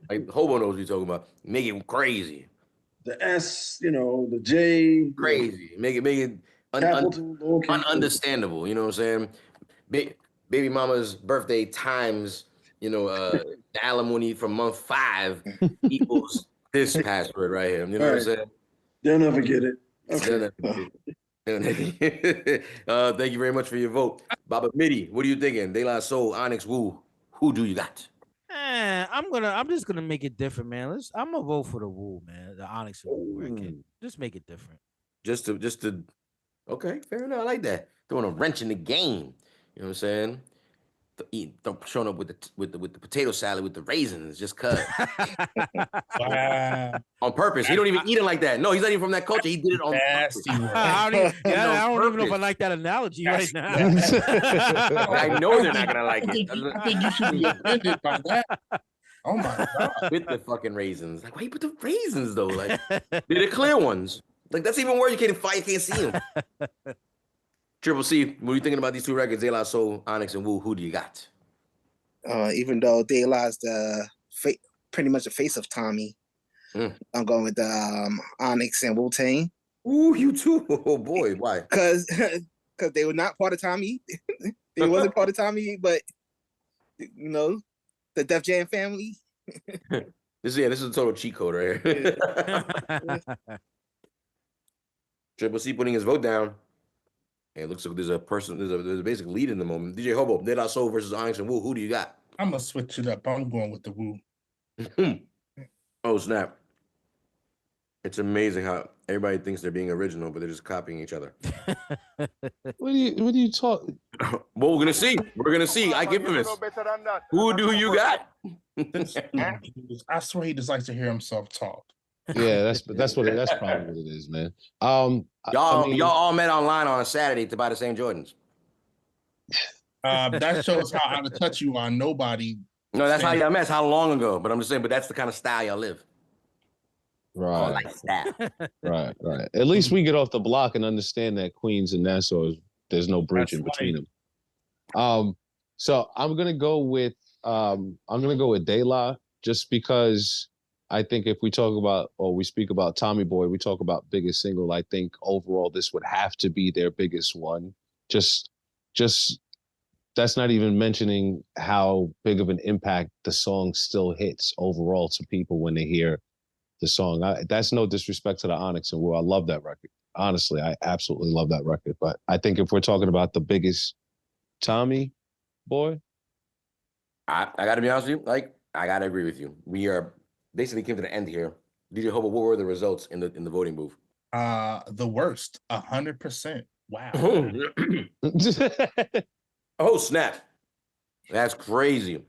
Like Hobo knows what you're talking about. Make it crazy. The S, the J. Crazy. Make it ununderstandable. You know what I'm saying? Baby mama's birthday times, the alimony from month 5 equals this password right here. You know what I'm saying? They'll never get it. Okay. Thank you very much for your vote. Baba Midi, what are you thinking? De La Soul, Onyx, Wu. Who do you got? I'm just gonna make it different, man. I'm gonna vote for the Wu, man. The Onyx and Wu record. Just make it different. Just to okay, fair enough. I like that. Throwing a wrench in the game. You know what I'm saying? Showing up with the potato salad with the raisins, just cut. Wow. On purpose. He don't even eat it like that. No, he's not even from that culture. He did it on purpose. I don't even know if I like that analogy right now. I know they're not gonna like it. I think you should be offended by that. Oh my God. With the fucking raisins. Like, why you put the raisins though? Like, they're the clear ones. Like that's even worse. You can't fight. You can't see him. Triple C, what are you thinking about these two records? De La Soul, Onyx, and Wu. Who do you got? Even though De La's the pretty much the face of Tommy, I'm going with Onyx and Wu-Tang. Ooh, you too. Oh boy, why? Because they were not part of Tommy. They wasn't part of Tommy, but you know, the Def Jam family. This is a total cheat code right here. Triple C putting his vote down. And it looks like there's a basic lead in the moment. DJ Hobo, De La Soul versus Onyx and Wu. Who do you got? I'm gonna switch it up. I'm going with the Wu. Oh snap! It's amazing how everybody thinks they're being original, but they're just copying each other. What do you talk? Well, we're gonna see. We're gonna see. I give him this. Who do you got? I swear he just likes to hear himself talk. Yeah, that's probably what it is, man. Y'all all met online on a Saturday to buy the same Jordans. That shows how out of touch you are. Nobody. No, that's how y'all met. How long ago? But I'm just saying. But that's the kind of style y'all live. Right. Like that. Right. At least we get off the block and understand that Queens and Nassau there's no bridge in between them. So I'm gonna go with De La, just because I think if we talk about or we speak about Tommy Boy, we talk about biggest single. I think overall this would have to be their biggest one. Just that's not even mentioning how big of an impact the song still hits overall to people when they hear the song. That's no disrespect to the Onyx and Wu. I love that record. Honestly, I absolutely love that record. But I think if we're talking about the biggest Tommy Boy, I got to be honest with you. Like, I got to agree with you. We are basically came to the end here. DJ Hobo, what were the results in the voting booth? The worst, 100%. Wow. Oh snap! That's crazy.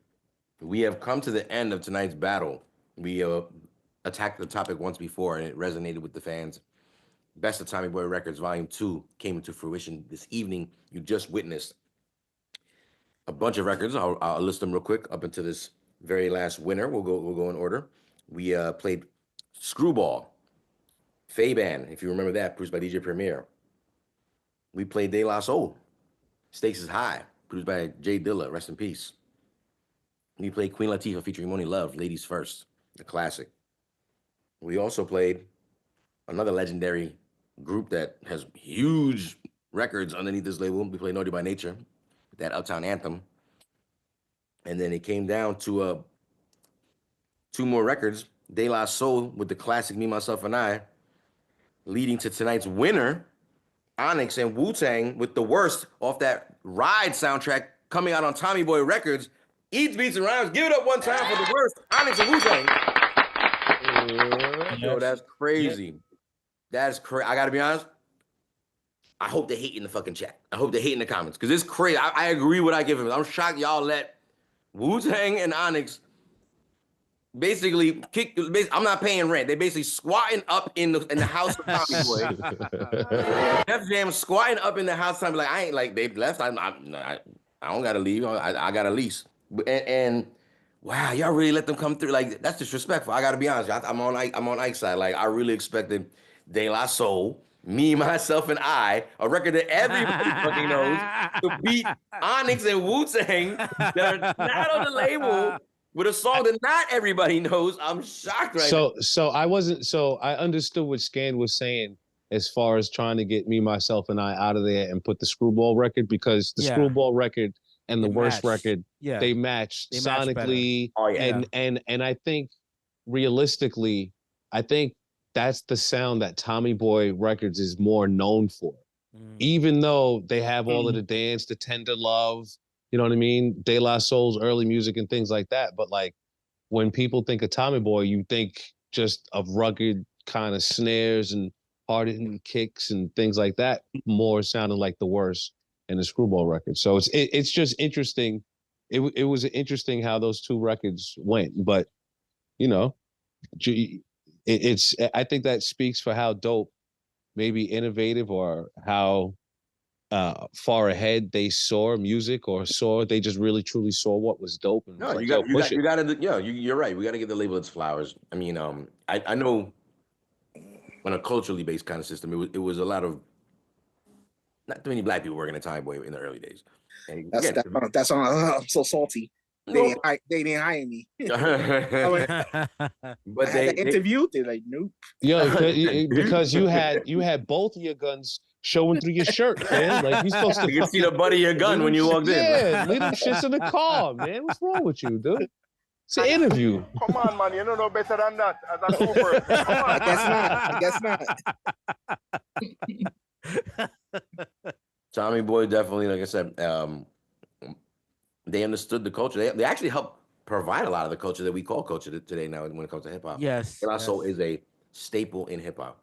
We have come to the end of tonight's battle. We attacked the topic once before, and it resonated with the fans. Best of Tommy Boy Records Volume 2 came into fruition this evening. You just witnessed a bunch of records. I'll list them real quick up into this very last winner. We'll go in order. We played Screwball, Faban, if you remember that, produced by DJ Premier. We played De La Soul, Stakes is High, produced by Jay Dilla, rest in peace. We played Queen Latifah featuring Money Love, Ladies First, the classic. We also played another legendary group that has huge records underneath this label. We played Naughty by Nature, that Uptown Anthem. And then it came down to two more records, De La Soul with the classic Me, Myself, and I, leading to tonight's winner, Onyx and Wu-Tang with the worst off that Ride soundtrack coming out on Tommy Boy Records. Eats, Beats, and Rhymes. Give it up one time for the worst, Onyx and Wu-Tang. Yo, that's crazy. That's crazy. I gotta be honest. I hope they hate in the fucking chat. I hope they hate in the comments because it's crazy. I agree what I give him. I'm shocked y'all let Wu-Tang and Onyx basically kick. I'm not paying rent. They basically squatting up in the house of Tommy Boy. Def Jam squatting up in the house. I'm like, I ain't like they left. I don't gotta leave. I got a lease. And wow, y'all really let them come through. Like that's disrespectful. I gotta be honest. I'm on Ike's side. Like I really expected De La Soul, Me, Myself, and I, a record that everybody fucking knows, to beat Onyx and Wu-Tang that are not on the label with a song that not everybody knows. I'm shocked right now. So I understood what Scan was saying as far as trying to get Me, Myself, and I out of there and put the Screwball record, because the Screwball record and the worst record, they match sonically. And I think realistically, I think that's the sound that Tommy Boy Records is more known for. Even though they have all of the dance, the tender love, you know what I mean? De La Soul's early music and things like that. But like when people think of Tommy Boy, you think just of rugged kind of snares and hard-hitting kicks and things like that, more sounding like the worst in the Screwball record. So it's just interesting. It was interesting how those two records went, but you know, I think that speaks for how dope, maybe innovative, or how far ahead they saw music, or they just really truly saw what was dope. And no, like, you gotta, you're right. We gotta give the label its flowers. I mean, I know on a culturally based kind of system. It was a lot of not too many black people working at Tommy Boy in the early days. And again, That's on. I'm so salty. They didn't hire me. But I had that interview. They're like, nope. Yo, because you had both of your guns showing through your shirt, man. Like you're supposed to. You can see the butt of your gun when you walked in. Yeah, leave them shits in the car, man. What's wrong with you, dude? It's an interview. Come on, man. You don't know better than that as a Cooper. Come on. I guess not. Tommy Boy definitely, like I said, they understood the culture. They actually helped provide a lot of the culture that we call culture today now when it comes to hip hop. Yes. It also is a staple in hip hop.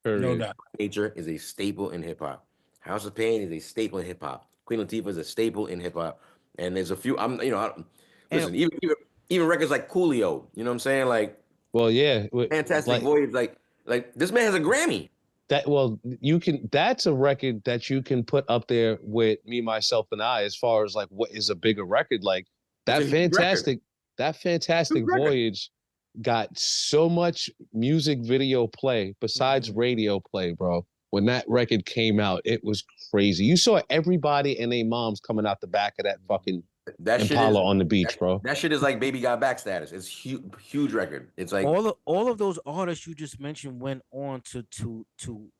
No doubt. Nature is a staple in hip hop. House of Pain is a staple in hip hop. Queen Latifah is a staple in hip hop. And there's a few. Listen, even records like Coolio. You know what I'm saying? Like, well, yeah, Fantastic Voyage. Like this man has a Grammy. That's a record that you can put up there with Me, Myself, and I as far as like what is a bigger record. Like that fantastic Voyage got so much music video play besides radio play, bro. When that record came out, it was crazy. You saw everybody and their moms coming out the back of that fucking Impala on the beach, bro. That shit is like Baby Got Back status. It's huge record. It's like all of those artists you just mentioned went on to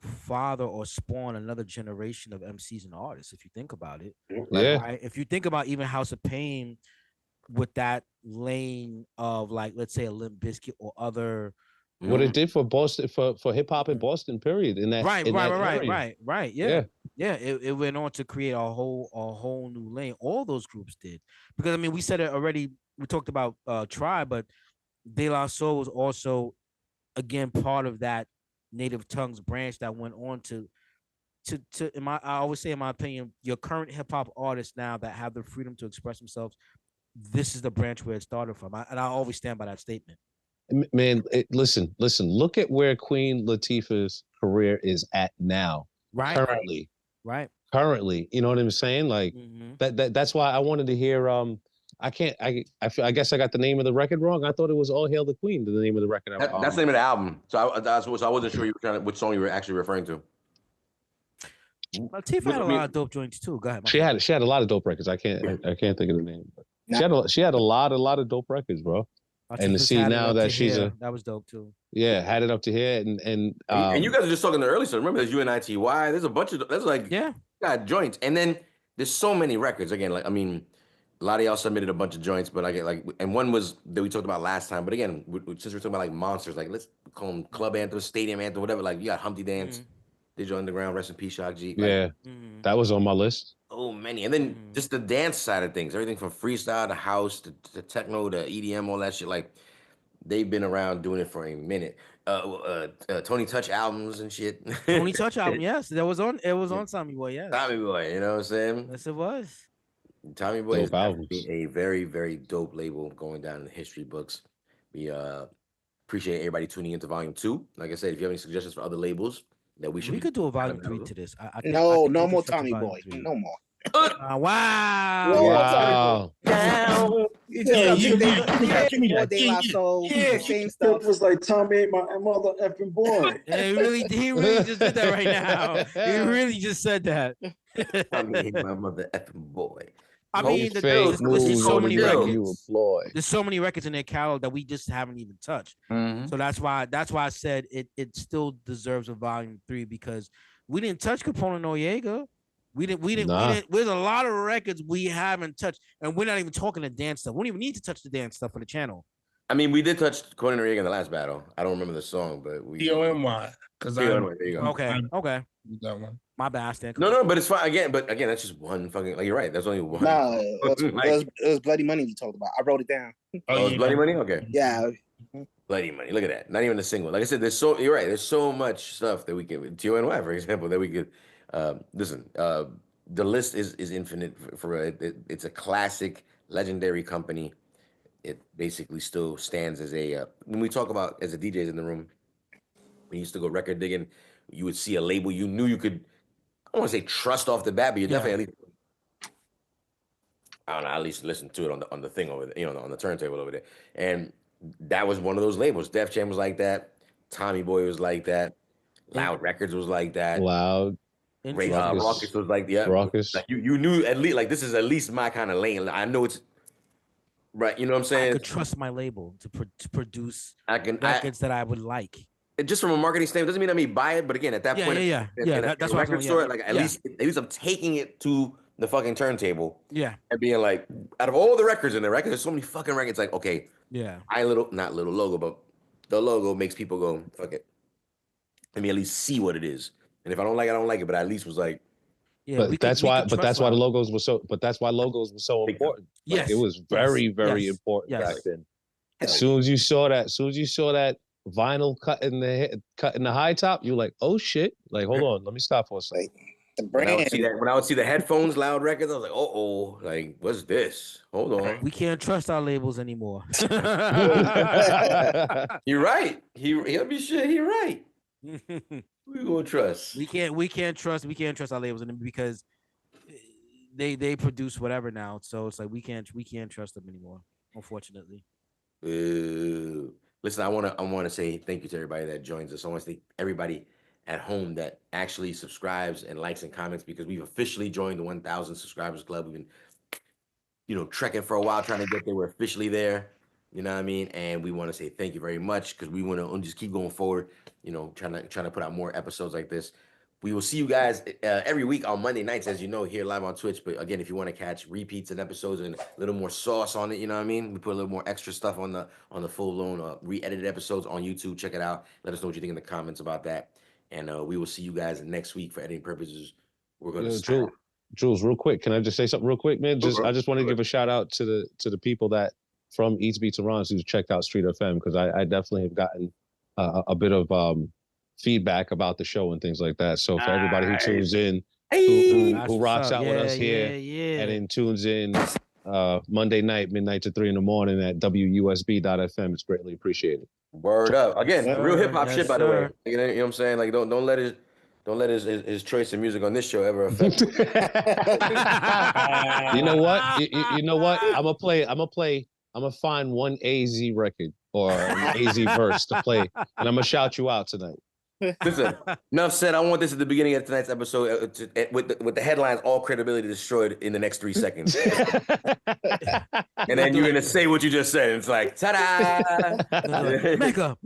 father or spawn another generation of MCs and artists. If you think about it, right? If you think about even House of Pain with that lane of like, let's say a Limp Bizkit or other. What it did for Boston, for hip hop in Boston, period. In that right. Yeah. Yeah. It went on to create a whole new lane. All those groups did, because I mean, we said it already. We talked about Tribe, but De La Soul was also, again, part of that Native Tongues branch that went on to I always say, in my opinion, your current hip hop artists now that have the freedom to express themselves, this is the branch where it started from, and I always stand by that statement. Man, listen. Look at where Queen Latifah's career is at now. Right. Currently, you know what I'm saying? Like that's why I wanted to hear. I guess I got the name of the record wrong. I thought it was All Hail the Queen. The name of the record. That's the name of the album. So I wasn't sure which song you were actually referring to. Latifah had a lot of dope joints too. Go ahead. She had a lot of dope records. I can't think of the name. But she had a lot of dope records, bro. And to see now that she's that was dope too. Yeah, had it up to here, and you guys are just talking the early stuff. Remember, there's UNITY. There's a bunch of got joints, and then there's so many records. Again, like I mean, a lot of y'all submitted a bunch of joints, but I get like, and one was that we talked about last time. But again, since we're talking about like monsters, like let's call them club anthems, stadium anthem, whatever. Like you got Humpty Dance, Digital Underground, Rest in Peace, Shock G. Like, that was on my list. Oh, many. And then just the dance side of things, everything from freestyle to house to techno to EDM, all that shit. Like they've been around doing it for a minute. Tony Touch albums and shit. Tony Touch album, yes. It was on Tommy Boy, yes. Tommy Boy, you know what I'm saying? Yes, it was. Tommy Boy is a very, very dope label going down in the history books. We appreciate everybody tuning into Volume 2. Like I said, if you have any suggestions for other labels that we could do a Volume 3 to this. No more Tommy Boy. No more. Wow. Same stuff. It was like Tommy ain't my mother effing boy. Yeah, he really just did that right now. He really just said that. Tommy ain't my mother effing boy. I mean, there's so many records. There's so many records in their catalog that we just haven't even touched. So that's why I said it still deserves a Volume 3, because we didn't touch Capone and Noriega. We didn't. There's a lot of records we haven't touched, and we're not even talking the dance stuff. We don't even need to touch the dance stuff for the channel. I mean, we did touch Conan Noriega in the last battle. I don't remember the song, but we. T-O-N-Y. Because Okay. That one. My bad. No, but it's fine. Again, that's just one fucking. Like you're right. That's only one. No, it was Bloody Money we talked about. I wrote it down. Oh, it was Bloody Money. Okay. Yeah. Bloody Money. Look at that. Not even a single. Like I said, you're right. There's so much stuff that we can. T-O-N-Y, for example, that we could. Listen. The list is infinite. It's a classic, legendary company. It basically still stands as a. When we talk about as a DJs in the room, we used to go record digging. You would see a label you knew you could. I don't want to say trust off the bat, but you definitely at least. I don't know. At least listen to it on the thing over there, on the turntable over there. And that was one of those labels. Def Jam was like that. Tommy Boy was like that. Loud Records was like that. Loud. Raucous was like, yeah. Raucous. Like you knew at least like this is at least my kind of lane. I know it's right. You know what I'm saying? I could trust my label to produce records that I would like. Just from a marketing standpoint, doesn't mean I may buy it, but again, at that point, That's what record store, like at least I'm taking it to the fucking turntable. Yeah. And being like, out of all the records in the record, there's so many fucking records. Like, okay, yeah, not little logo, but the logo makes people go, fuck it. Let me at least see what it is. And if I don't like it, I don't like it. But I at least was like, yeah. But that's why the logos were so. But that's why logos were so important. Like, yes, it was very important back then. As soon as you saw that vinyl cut in the high top, you're like, oh shit! Like, hold on, let me stop for a second. The brand. When I would see the headphones, Loud Records, I was like, like, what's this? Hold on. We can't trust our labels anymore. You're right. He'll be shit. You're right. We gonna trust. We can't trust our labels anymore because they produce whatever now. So it's like we can't trust them anymore, unfortunately. Listen, I wanna say thank you to everybody that joins us. I want to thank everybody at home that actually subscribes and likes and comments, because we've officially joined the 1,000 subscribers club. We've been, trekking for a while trying to get there. We're officially there. You know what I mean? And we want to say thank you very much, because we want to just keep going forward. Trying to put out more episodes like this. We will see you guys every week on Monday nights, as you know, here live on Twitch. But again, if you want to catch repeats and episodes and a little more sauce on it, you know what I mean? We put a little more extra stuff on the full-blown re-edited episodes on YouTube. Check it out. Let us know what you think in the comments about that. And we will see you guys next week for editing purposes. We're going to Jules, real quick. Can I just say something real quick, man? I just want to give a shout out to the people that from Eats Beats and Rons who's checked out Street FM, because I definitely have gotten a bit of feedback about the show and things like that. So for everybody who tunes in, who rocks out with us here, and then tunes in Monday night, midnight to 3 a.m. at WUSB.FM, it's greatly appreciated. Word up. Again, real hip hop shit, by the way. You know what I'm saying? Like, don't let his choice of music on this show ever affect him. You know what? You know what? I'm gonna find one AZ record or an AZ verse to play, and I'm gonna shout you out tonight. Listen, enough said. I want this at the beginning of tonight's episode with the headlines, all credibility destroyed in the next 3 seconds. And then you're gonna say what you just said. It's like, ta-da! Mega.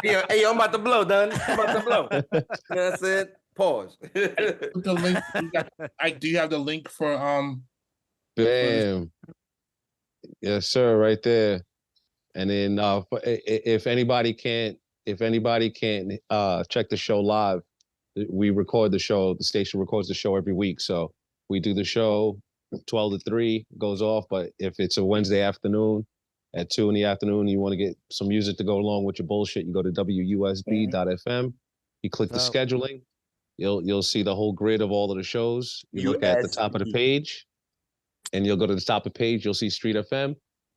Hey, I'm about to blow, done. I'm about to blow. You know what I said? Pause. The link. Do you have the link for Bam. Yes, sir, right there. And then if anybody can't check the show live, we record the show. The station records the show every week. So we do the show 12 to 3, goes off. But if it's a Wednesday afternoon at 2 in the afternoon, you want to get some music to go along with your bullshit, you go to WUSB.FM. You click the scheduling. You'll see the whole grid of all of the shows. You look at the top of the page, and you'll go to the top of the page. You'll see Street FM.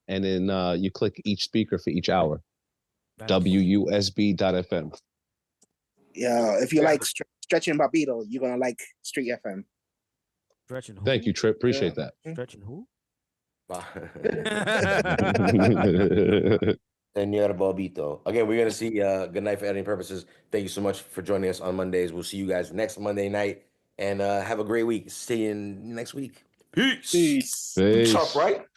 And then you click each speaker for each hour. WUSB.FM. Yeah, if you like Stretching Babito, you're gonna like Street FM. Stretching who? Thank you, Trip. Appreciate that. Stretching who? Senor Bobito. Again, we're gonna see. Good night for editing purposes. Thank you so much for joining us on Mondays. We'll see you guys next Monday night, and have a great week. See you next week. Peace. Peace. Tough, right?